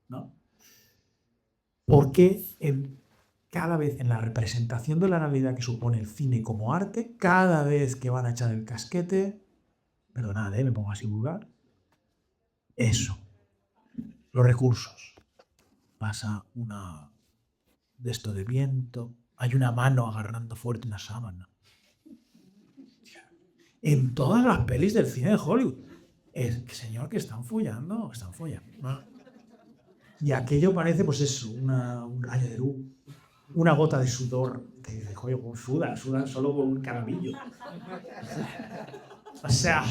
¿no? Porque cada vez en la representación de la realidad que supone el cine como arte, cada vez que van a echar el casquete, perdonad, me pongo así vulgar, eso, los recursos. Pasa una de esto de viento, hay una mano agarrando fuerte una sábana. En todas las pelis del cine de Hollywood. Señor, que están follando, ¿no? Y aquello parece, pues eso, un rayo de luz, una gota de sudor. Que dice, joder, ¿cómo suda solo con un caramello. O sea,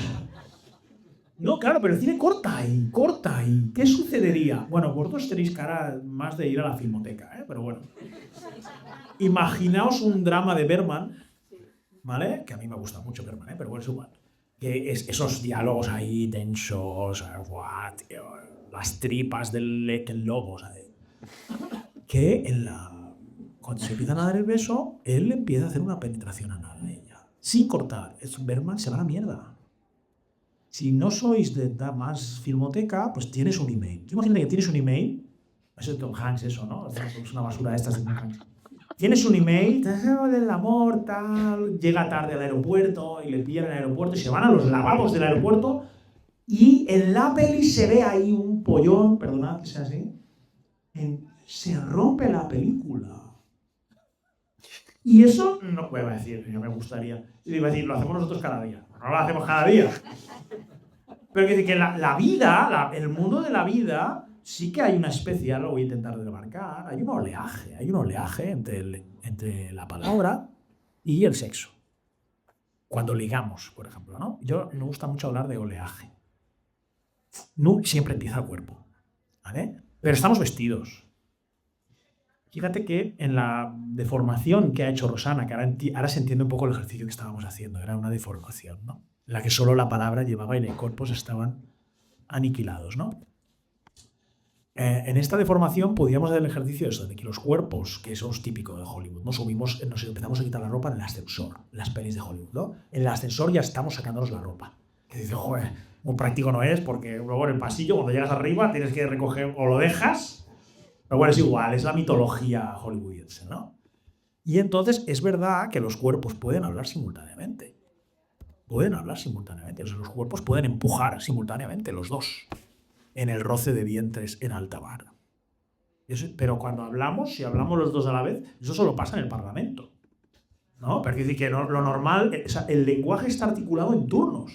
no, claro, pero el cine corta y. ¿Qué sucedería? Bueno, vosotros tenéis cara más de ir a la filmoteca, pero bueno. Imaginaos un drama de Bergman, ¿vale? Que a mí me gusta mucho Bergman, pero bueno, es igual. Que esos diálogos ahí tensos, tío, las tripas del lobo, ¿sabes? Que cuando se empiezan a dar el beso, él empieza a hacer una penetración anal a ella. Sin cortar. Bergman se va a la mierda. Si no sois de más filmoteca, pues tienes un email. Tú imagínate que tienes un email. Eso es Tom Hanks, eso, ¿no? Es una basura de estas de Tom Hanks. Tienes un email, del amor, tal, llega tarde al aeropuerto y le pillan en el aeropuerto y se van a los lavabos del aeropuerto y en la peli se ve ahí un pollón, perdonad que sea así, se rompe la película. Y eso no puedo decir, yo me gustaría. Yo iba a decir, lo hacemos nosotros cada día. No lo hacemos cada día. Pero que la vida, el mundo de la vida, sí que hay una especie, lo voy a intentar demarcar, hay un oleaje entre la palabra y el sexo. Cuando ligamos, por ejemplo, ¿no? Yo me gusta mucho hablar de oleaje. No siempre empieza el cuerpo, ¿vale? Pero estamos vestidos. Fíjate que en la deformación que ha hecho Rosana, que ahora se entiende un poco el ejercicio que estábamos haciendo, era una deformación, ¿no? En la que solo la palabra llevaba y los cuerpos estaban aniquilados, ¿no? En esta deformación podíamos hacer el ejercicio de que los cuerpos, que eso es típico de Hollywood, nos empezamos a quitar la ropa en el ascensor, en las pelis de Hollywood, ¿no? En el ascensor ya estamos sacándonos la ropa. Que dices, joder, muy práctico no es, porque luego en el pasillo, cuando llegas arriba, tienes que recoger o lo dejas. Pero bueno, es igual, es la mitología hollywoodiense, ¿no? Y entonces es verdad que los cuerpos pueden hablar simultáneamente. Los cuerpos pueden empujar simultáneamente, los dos, en el roce de vientres en alta mar. Pero cuando hablamos, si hablamos los dos a la vez, eso solo pasa en el Parlamento, ¿no? Pero quiere decir que lo normal, el lenguaje está articulado en turnos.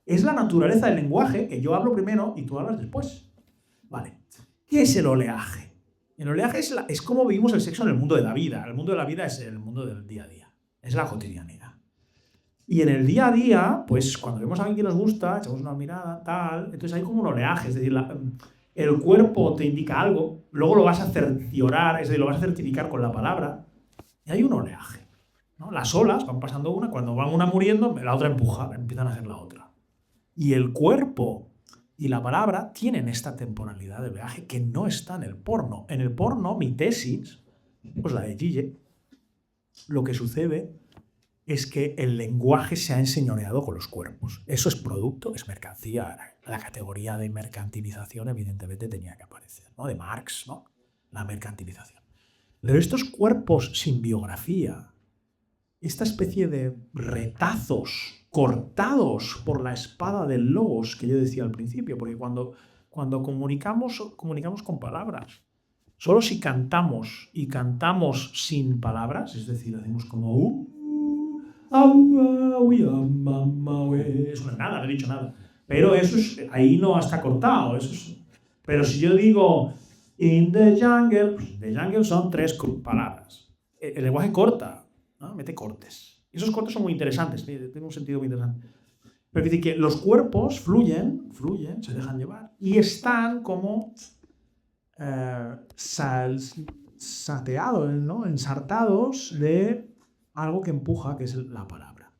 Es la naturaleza del lenguaje que yo hablo primero y tú hablas después. Vale. ¿Qué es el oleaje? El oleaje es cómo vivimos el sexo en el mundo de la vida. El mundo de la vida es el mundo del día a día. Es la cotidianidad. Y en el día a día, pues cuando vemos a alguien que nos gusta, echamos una mirada, tal, entonces hay como un oleaje. Es decir, el cuerpo te indica algo, luego lo vas a cerciorar, es decir, lo vas a certificar con la palabra, y hay un oleaje, ¿no? Las olas van pasando una, cuando van una muriendo, la otra empuja, empiezan a hacer la otra. Y el cuerpo y la palabra tienen esta temporalidad de oleaje que no está en el porno. En el porno, mi tesis, pues la de Gille, lo que sucede es que el lenguaje se ha enseñoreado con los cuerpos. Eso es producto, es mercancía. La categoría de mercantilización, evidentemente, tenía que aparecer, ¿no? De Marx, ¿no? La mercantilización. Pero estos cuerpos sin biografía, esta especie de retazos cortados por la espada del logos que yo decía al principio, porque cuando comunicamos con palabras. Solo si cantamos y cantamos sin palabras, es decir, hacemos como eso no es nada, no he dicho nada. Pero eso ahí no está cortado. Pero si yo digo in the jungle, pues the jungle son 3 palabras. El lenguaje corta, ¿no? Mete cortes. Y esos cortes son muy interesantes, tienen un sentido muy interesante. Pero es decir, que los cuerpos fluyen, se dejan llevar y están como sateados, ¿no? Ensartados de algo que empuja, que es la palabra.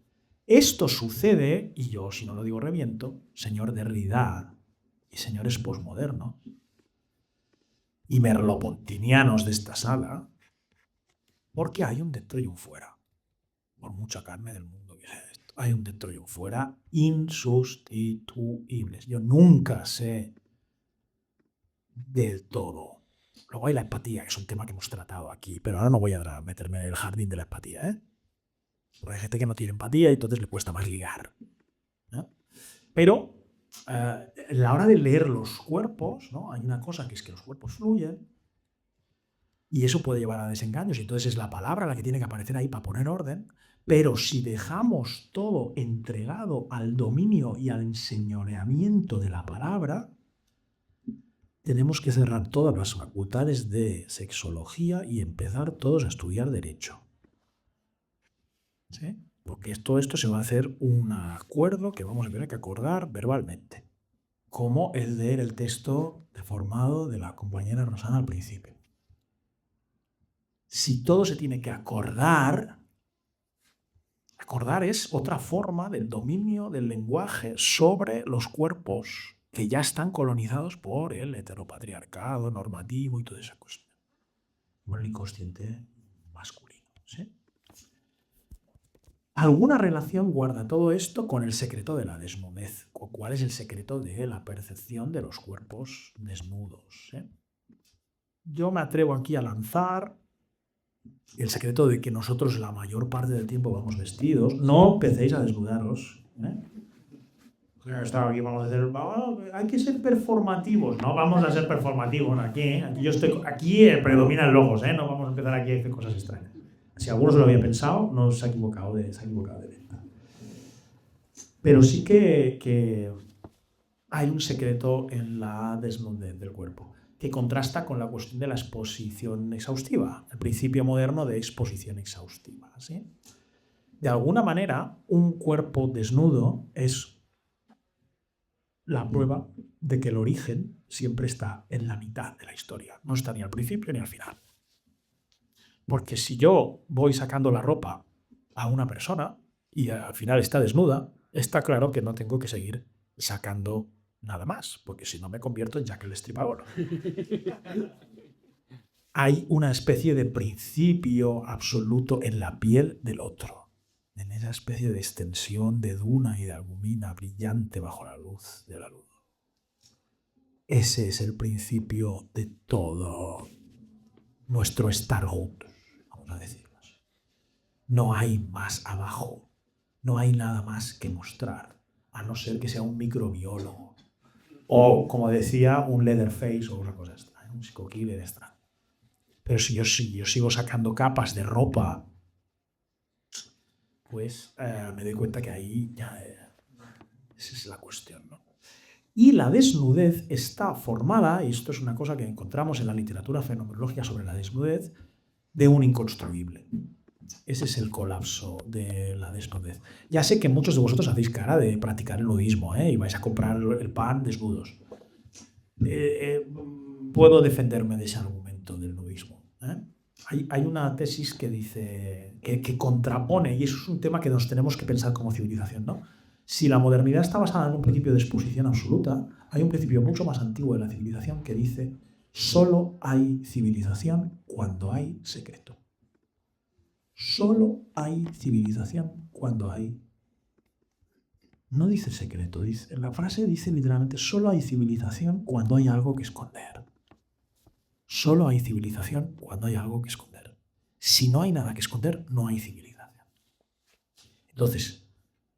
Esto sucede, y yo si no lo digo reviento, señor Derrida y señores posmodernos y merlopontinianos de esta sala, porque hay un dentro y un fuera. Por mucha carne del mundo que sea esto, hay un dentro y un fuera insustituibles. Yo nunca sé del todo. Luego hay la empatía, que es un tema que hemos tratado aquí, pero ahora no voy a meterme en el jardín de la empatía, ¿eh? Porque hay gente que no tiene empatía y entonces le cuesta más ligar, ¿no? Pero a la hora de leer los cuerpos, ¿no? Hay una cosa que es que los cuerpos fluyen Y eso puede llevar a desengaños. Y entonces es la palabra la que tiene que aparecer ahí para poner orden. Pero si dejamos todo entregado al dominio y al enseñoreamiento de la palabra, tenemos que cerrar todas las facultades de sexología y empezar todos a estudiar derecho. ¿Sí? Porque todo esto se va a hacer un acuerdo que vamos a tener que acordar verbalmente, como el leer el texto deformado de la compañera Rosana al principio. Si todo se tiene que acordar es otra forma del dominio del lenguaje sobre los cuerpos que ya están colonizados por el heteropatriarcado normativo y toda esa cuestión. Bueno, el inconsciente masculino. ¿Sí? Alguna relación guarda todo esto con el secreto de la desnudez. ¿Cuál es el secreto de la percepción de los cuerpos desnudos? Yo me atrevo aquí a lanzar el secreto de que nosotros la mayor parte del tiempo vamos vestidos. No empecéis a desnudaros. Aquí vamos a hacer, hay que ser performativos. No vamos a ser performativos aquí. Aquí predominan logos. No vamos a empezar aquí a hacer cosas extrañas. Si alguno se lo había pensado, no se ha equivocado de venta. Pero sí que hay un secreto en la desnudez del cuerpo, que contrasta con la cuestión de la exposición exhaustiva, el principio moderno de exposición exhaustiva. ¿Sí? De alguna manera, un cuerpo desnudo es la prueba de que el origen siempre está en la mitad de la historia, no está ni al principio ni al final. Porque si yo voy sacando la ropa a una persona y al final está desnuda, está claro que no tengo que seguir sacando nada más, porque si no me convierto en Jack el Destripador. Hay una especie de principio absoluto en la piel del otro, en esa especie de extensión de duna y de albumina brillante bajo la luz de la luz. Ese es el principio de todo nuestro Starhood, vamos a decirlo. No hay más abajo, no hay nada más que mostrar, a no ser que sea un microbiólogo o, como decía, un Leatherface o una cosa extraña, un psico-killer extraño. Pero si yo sigo sacando capas de ropa, pues me doy cuenta que ahí ya esa es la cuestión, ¿no? Y la desnudez está formada, y esto es una cosa que encontramos en la literatura fenomenológica sobre la desnudez, de un inconstruible. Ese es el colapso de la desnudez. Ya sé que muchos de vosotros hacéis cara de practicar el nudismo, y vais a comprar el pan desnudos. Puedo defenderme de ese argumento del nudismo. Hay una tesis que dice que contrapone, y eso es un tema que nos tenemos que pensar como civilización, ¿no? Si la modernidad está basada en un principio de exposición absoluta, hay un principio mucho más antiguo de la civilización que dice: solo hay civilización cuando hay secreto. Solo hay civilización cuando hay... No dice secreto, en la frase dice literalmente: solo hay civilización cuando hay algo que esconder. Solo hay civilización cuando hay algo que esconder. Si no hay nada que esconder, no hay civilización. Entonces,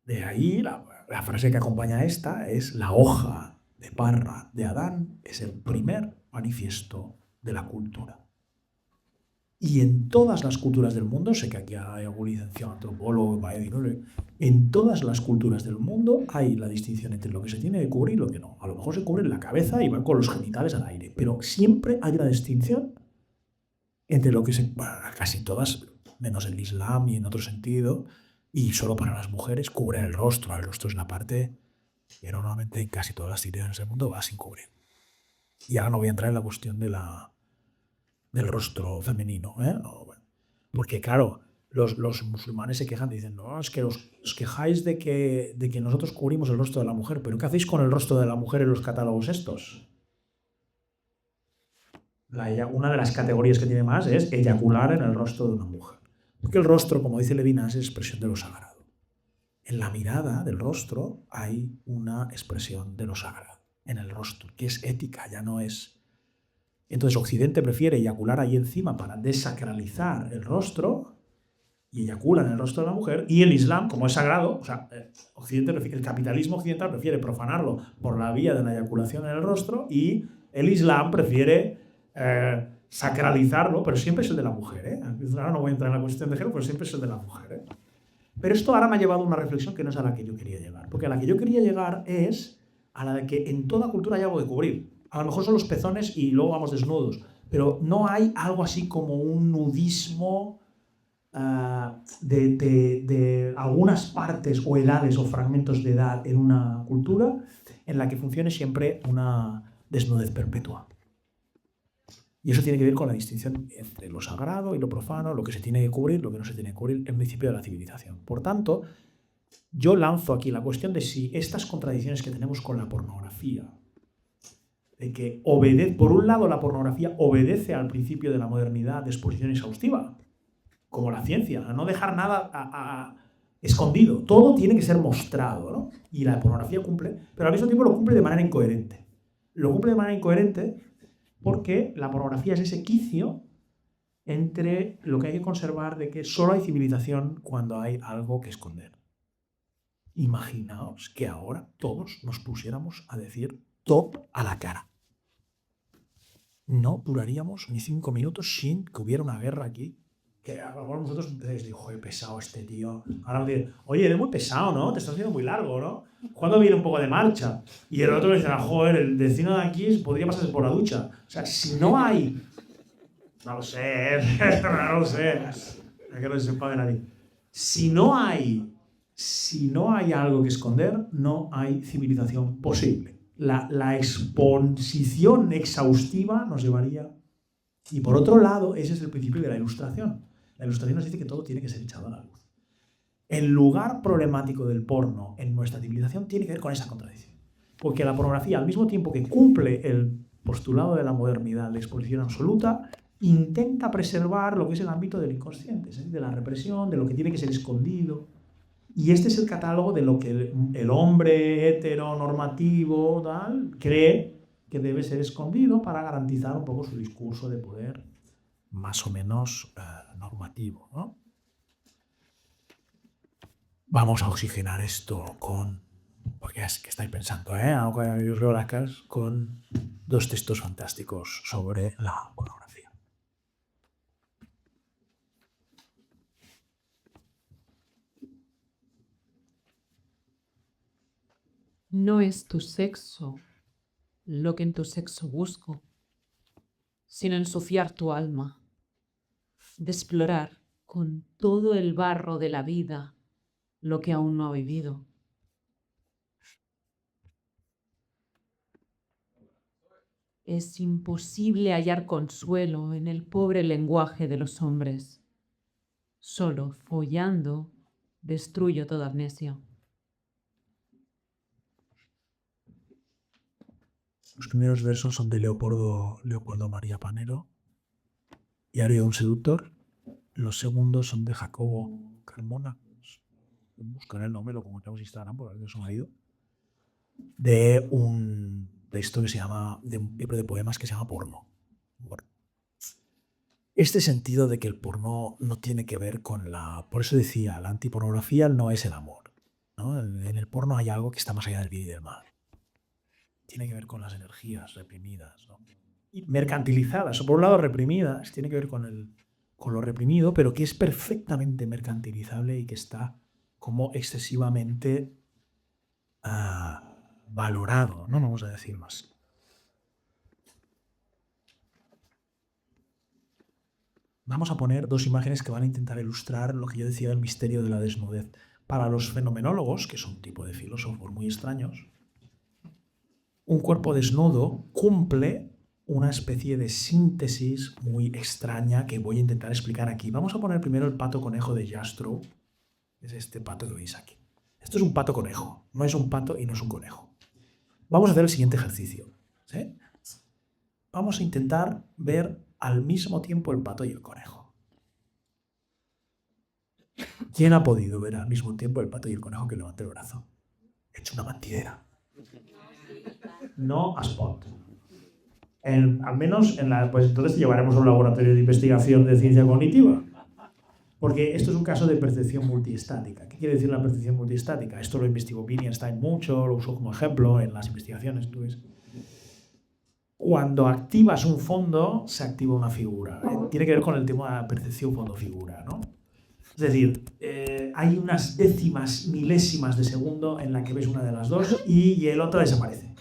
de ahí la frase que acompaña a esta es: la hoja de parra de Adán es el primer manifiesto de la cultura. Y en todas las culturas del mundo, sé que aquí hay algún licenciado antropólogo, en todas las culturas del mundo hay la distinción entre lo que se tiene que cubrir y lo que no. A lo mejor se cubre la cabeza y van con los genitales al aire, pero siempre hay la distinción entre lo que casi todas, menos el Islam y en otro sentido, y solo para las mujeres, cubren el rostro. El rostro es la parte que normalmente en casi todas las civilizaciones del mundo va sin cubrir. Y ahora no voy a entrar en la cuestión del rostro femenino, porque claro, los musulmanes se quejan, dicen: no, es que os quejáis de que nosotros cubrimos el rostro de la mujer, pero ¿qué hacéis con el rostro de la mujer en los catálogos estos? Una de las categorías que tiene más es eyacular en el rostro de una mujer, porque el rostro, como dice Levinas, es expresión de lo sagrado. En la mirada del rostro hay una expresión de lo sagrado, en el rostro, que es ética, ya no es... Entonces Occidente prefiere eyacular ahí encima para desacralizar el rostro, y eyacula en el rostro de la mujer, y el Islam, como es sagrado, o sea, el capitalismo occidental prefiere profanarlo por la vía de la eyaculación en el rostro, y el Islam prefiere sacralizarlo, pero siempre es el de la mujer, ¿eh? Ahora no voy a entrar en la cuestión de género, pero siempre es el de la mujer, ¿eh? Pero esto ahora me ha llevado a una reflexión que no es a la que yo quería llegar. Porque a la que yo quería llegar es a la de que en toda cultura hay algo de cubrir. A lo mejor son los pezones y luego vamos desnudos, pero no hay algo así como un nudismo de algunas partes o edades o fragmentos de edad en una cultura en la que funcione siempre una desnudez perpetua. Y eso tiene que ver con la distinción entre lo sagrado y lo profano, lo que se tiene que cubrir, lo que no se tiene que cubrir, el principio de la civilización. Por tanto, yo lanzo aquí la cuestión de si estas contradicciones que tenemos con la pornografía, de que por un lado la pornografía obedece al principio de la modernidad de exposición exhaustiva, como la ciencia, a no dejar nada escondido, todo tiene que ser mostrado, ¿no? Y la pornografía cumple, pero al mismo tiempo lo cumple de manera incoherente. Lo cumple de manera incoherente porque la pornografía es ese quicio entre lo que hay que conservar de que solo hay civilización cuando hay algo que esconder. Imaginaos que ahora todos nos pusiéramos a decir todo a la cara. No duraríamos ni 5 minutos sin que hubiera una guerra aquí. Que a lo mejor vosotros pensáis, digo, joder, pesado este tío. Ahora me dicen, oye, eres muy pesado, ¿no? Te estás haciendo muy largo, ¿no? ¿Cuándo viene un poco de marcha? Y el otro le dice, joder, el vecino de aquí podría pasarse por la ducha. O sea, si no hay... No lo sé, no lo sé. Es que no se sepa de nadie. Si no hay algo que esconder, no hay civilización posible. La exposición exhaustiva nos llevaría... Y por otro lado, ese es el principio de la ilustración. La ilustración nos dice que todo tiene que ser echado a la luz. El lugar problemático del porno en nuestra civilización tiene que ver con esa contradicción. Porque la pornografía, al mismo tiempo que cumple el postulado de la modernidad, la exposición absoluta, intenta preservar lo que es el ámbito del inconsciente, es decir, de la represión, de lo que tiene que ser escondido. Y este es el catálogo de lo que el hombre heteronormativo tal, cree que debe ser escondido para garantizar un poco su discurso de poder más o menos normativo, ¿no? Vamos a oxigenar esto con, porque es que estáis pensando, aunque yo veo las caras, con 2 textos fantásticos sobre la pornografía. No es tu sexo lo que en tu sexo busco, sino ensuciar tu alma, de explorar con todo el barro de la vida lo que aún no ha vivido. Es imposible hallar consuelo en el pobre lenguaje de los hombres. Solo follando destruyo toda amnesia. Los primeros versos son de Leopoldo María Panero, Diario de un seductor. Los segundos son de Jacobo Carmona. Buscaré el nombre, lo comentamos en Instagram, porque eso me ha ido. De un texto que se llama, de un libro de poemas que se llama Porno. Bueno, este sentido de que el porno no tiene que ver con la... Por eso decía, la antipornografía no es el amor, ¿no? En el porno hay algo que está más allá del bien y del mal. Tiene que ver con las energías reprimidas, ¿no? Y mercantilizadas, o por un lado reprimidas, tiene que ver con lo reprimido, pero que es perfectamente mercantilizable y que está como excesivamente valorado, no vamos a decir más. Vamos a poner 2 imágenes que van a intentar ilustrar lo que yo decía del misterio de la desnudez. Para los fenomenólogos, que son un tipo de filósofos muy extraños, un cuerpo desnudo cumple una especie de síntesis muy extraña que voy a intentar explicar aquí. Vamos a poner primero el pato conejo de Jastrow. Es este pato que veis aquí. Esto es un pato conejo. No es un pato y no es un conejo. Vamos a hacer el siguiente ejercicio, ¿sí? Vamos a intentar ver al mismo tiempo el pato y el conejo. ¿Quién ha podido ver al mismo tiempo el pato y el conejo? Que levante el brazo. He hecho una mentidera. No a spot. Al menos pues entonces llevaremos a un laboratorio de investigación de ciencia cognitiva. Porque esto es un caso de percepción multiestática. ¿Qué quiere decir la percepción multiestática? Esto lo investigó Wittgenstein mucho, lo usó como ejemplo en las investigaciones. Cuando activas un fondo, se activa una figura. Tiene que ver con el tema de la percepción fondo-figura, ¿no? Es decir, hay unas décimas, milésimas de segundo en la que ves una de las dos y el otro desaparece.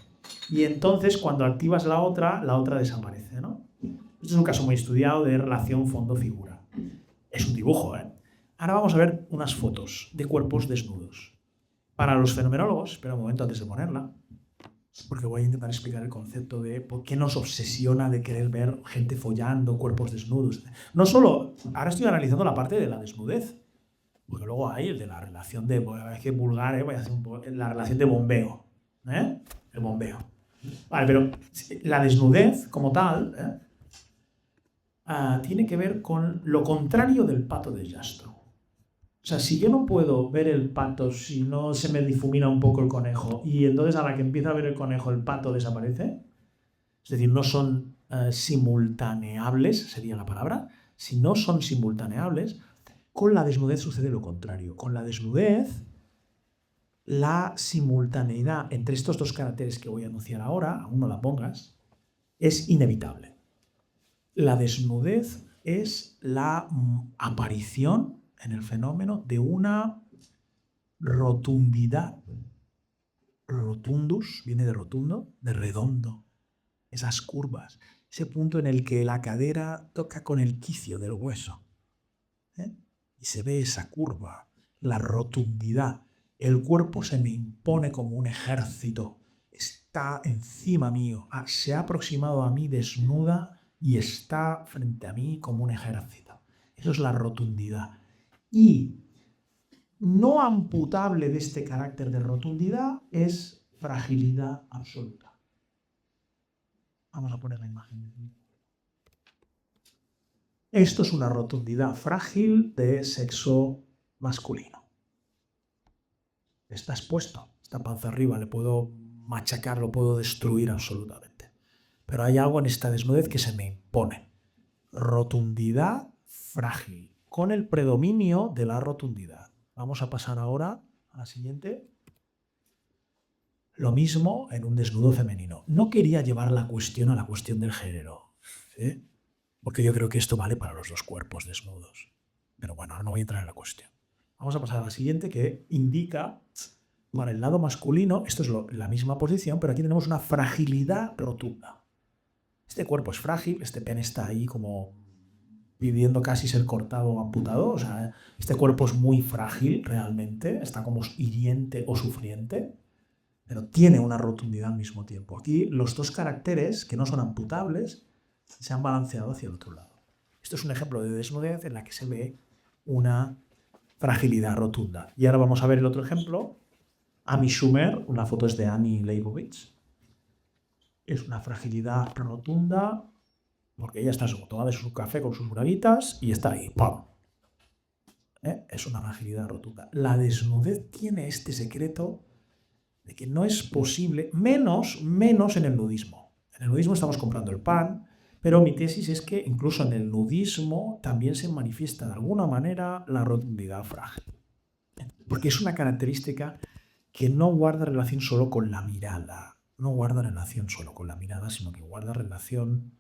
Y entonces, cuando activas la otra desaparece, ¿no? Este es un caso muy estudiado de relación fondo-figura. Es un dibujo, ¿eh? Ahora vamos a ver unas fotos de cuerpos desnudos. Para los fenomenólogos, espera un momento antes de ponerla, porque voy a intentar explicar el concepto de por qué nos obsesiona de querer ver gente follando, cuerpos desnudos. No solo, ahora estoy analizando la parte de la desnudez, porque luego hay el de la relación de, es que vulgar, voy a hacer la relación de bombeo, el bombeo. Vale, pero la desnudez como tal tiene que ver con lo contrario del pato de Jastrow. O sea, si yo no puedo ver el pato, si no se me difumina un poco el conejo, y entonces a la que empieza a ver el conejo, el pato desaparece, es decir, no son simultaneables, sería la palabra, si no son simultaneables, con la desnudez sucede lo contrario. Con la desnudez, la simultaneidad entre estos dos caracteres que voy a anunciar ahora, aún no la pongas, es inevitable. La desnudez es la aparición en el fenómeno de una rotundidad. Rotundus viene de rotundo, de redondo. Esas curvas, ese punto en el que la cadera toca con el quicio del hueso. Y se ve esa curva, la rotundidad. El cuerpo se me impone como un ejército. Está encima mío. Se ha aproximado a mí desnuda y está frente a mí como un ejército. Eso es la rotundidad. Y no amputable de este carácter de rotundidad es fragilidad absoluta. Vamos a poner la imagen. Esto es una rotundidad frágil de sexo masculino. Está expuesto, está panza arriba, le puedo machacar, lo puedo destruir absolutamente. Pero hay algo en esta desnudez que se me impone. Rotundidad frágil, con el predominio de la rotundidad. Vamos a pasar ahora a la siguiente. Lo mismo en un desnudo femenino. No quería llevar la cuestión a la cuestión del género, ¿sí? Porque yo creo que esto vale para los dos cuerpos desnudos. Pero bueno, ahora no voy a entrar en la cuestión. Vamos a pasar a la siguiente, que indica, para el lado masculino, esto es la misma posición, pero aquí tenemos una fragilidad rotunda. Este cuerpo es frágil, este pene está ahí como pidiendo casi ser cortado o amputado. O sea, este cuerpo es muy frágil realmente, está como hiriente o sufriente, pero tiene una rotundidad al mismo tiempo. Aquí los dos caracteres, que no son amputables, se han balanceado hacia el otro lado. Esto es un ejemplo de desnudez en la que se ve una fragilidad rotunda. Y ahora vamos a ver el otro ejemplo. Amy Schumer, una foto es de Annie Leibovitz. Es una fragilidad rotunda porque ella está tomando su café con sus braguitas y está ahí. ¡Pam! Es una fragilidad rotunda. La desnudez tiene este secreto de que no es posible, menos en el nudismo. En el nudismo estamos comprando el pan, pero mi tesis es que incluso en el nudismo también se manifiesta de alguna manera la rotundidad frágil. Porque es una característica que no guarda relación solo con la mirada, no guarda relación solo con la mirada, sino que guarda relación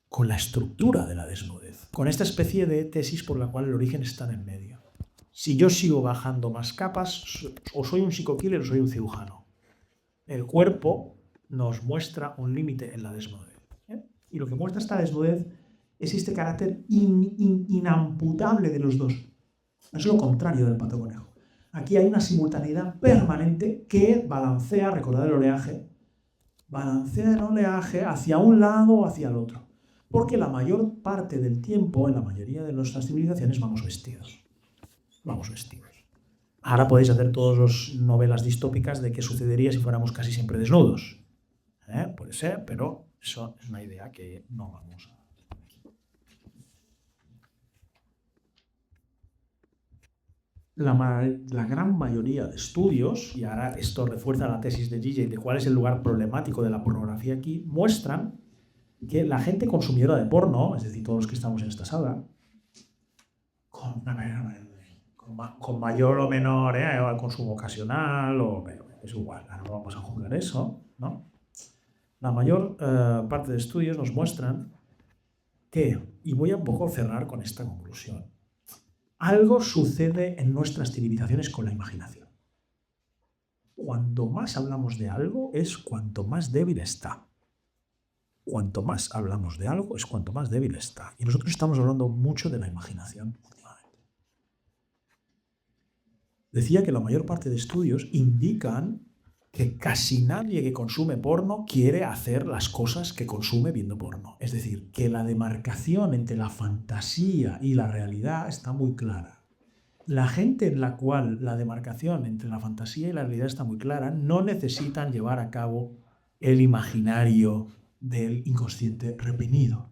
con la estructura de la desnudez, con esta especie de tesis por la cual el origen está en el medio. Si yo sigo bajando más capas, o soy un psico-killer o soy un cirujano. El cuerpo nos muestra un límite en la desnudez. Y lo que muestra esta desnudez es este carácter inamputable de los dos. Es lo contrario del pato conejo. Aquí hay una simultaneidad permanente que balancea, recordad el oleaje, balancea el oleaje hacia un lado o hacia el otro. Porque la mayor parte del tiempo, en la mayoría de nuestras civilizaciones, vamos vestidos. Vamos vestidos. Ahora podéis hacer todas las novelas distópicas de qué sucedería si fuéramos casi siempre desnudos. Puede ser, pero eso es una idea que no vamos a... La gran mayoría de estudios, y ahora esto refuerza la tesis de Gigi de cuál es el lugar problemático de la pornografía aquí, muestran que la gente consumidora de porno, es decir, todos los que estamos en esta sala, con mayor o menor consumo ocasional, es igual, ahora no vamos a juzgar eso, ¿no? La mayor parte de estudios nos muestran que, y voy a un poco cerrar con esta conclusión, algo sucede en nuestras civilizaciones con la imaginación. Cuanto más hablamos de algo es cuanto más débil está. Cuanto más hablamos de algo es cuanto más débil está. Y nosotros estamos hablando mucho de la imaginación últimamente. Decía que la mayor parte de estudios indican que casi nadie que consume porno quiere hacer las cosas que consume viendo porno. Es decir, que la demarcación entre la fantasía y la realidad está muy clara. La gente en la cual la demarcación entre la fantasía y la realidad está muy clara no necesitan llevar a cabo el imaginario del inconsciente reprimido,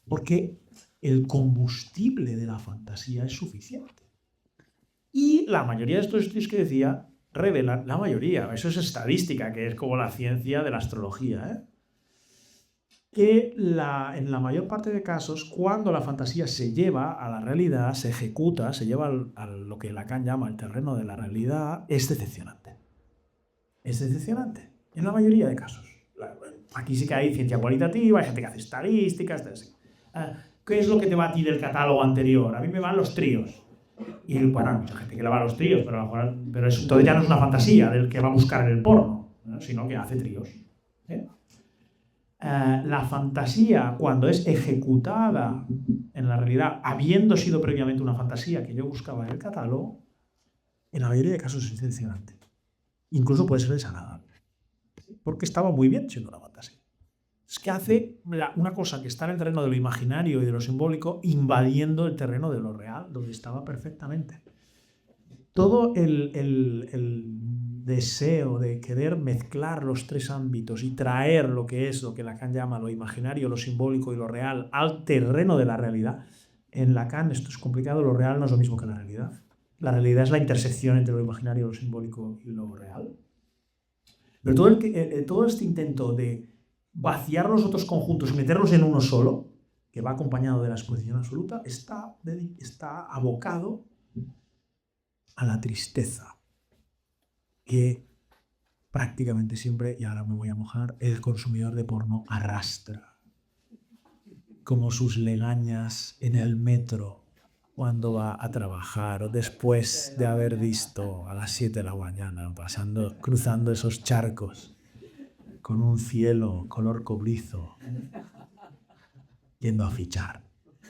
porque el combustible de la fantasía es suficiente. Y la mayoría de estos estudios que decía revelan, la mayoría, eso es estadística, que es como la ciencia de la astrología, que en la mayor parte de casos, cuando la fantasía se lleva a la realidad, se ejecuta, se lleva a lo que Lacan llama el terreno de la realidad, es decepcionante. Es decepcionante, en la mayoría de casos. Aquí sí que hay ciencia cualitativa, hay gente que hace estadísticas, ¿qué es lo que te va a ti del catálogo anterior? A mí me van los tríos. Y bueno, hay mucha gente que le va a los tríos, pero eso entonces ya no es una fantasía del que va a buscar en el porno, ¿no? Sino que hace tríos. La fantasía, cuando es ejecutada en la realidad, habiendo sido previamente una fantasía que yo buscaba en el catálogo, en la mayoría de casos es decepcionante. Incluso puede ser desagradable. Porque estaba muy bien siendo una fantasía. Es que hace una cosa que está en el terreno de lo imaginario y de lo simbólico, invadiendo el terreno de lo real, donde estaba perfectamente. Todo el deseo de querer mezclar los tres ámbitos y traer lo que es lo que Lacan llama lo imaginario, lo simbólico y lo real al terreno de la realidad. En Lacan esto es complicado, lo real no es lo mismo que la realidad. La realidad es la intersección entre lo imaginario, lo simbólico y lo real. Pero todo este intento de vaciar los otros conjuntos y meterlos en uno solo, que va acompañado de la exposición absoluta, está abocado a la tristeza que prácticamente siempre, y ahora me voy a mojar, el consumidor de porno arrastra, como sus legañas en el metro cuando va a trabajar o después de haber visto a las 7 de la mañana cruzando esos charcos con un cielo color cobrizo yendo a fichar.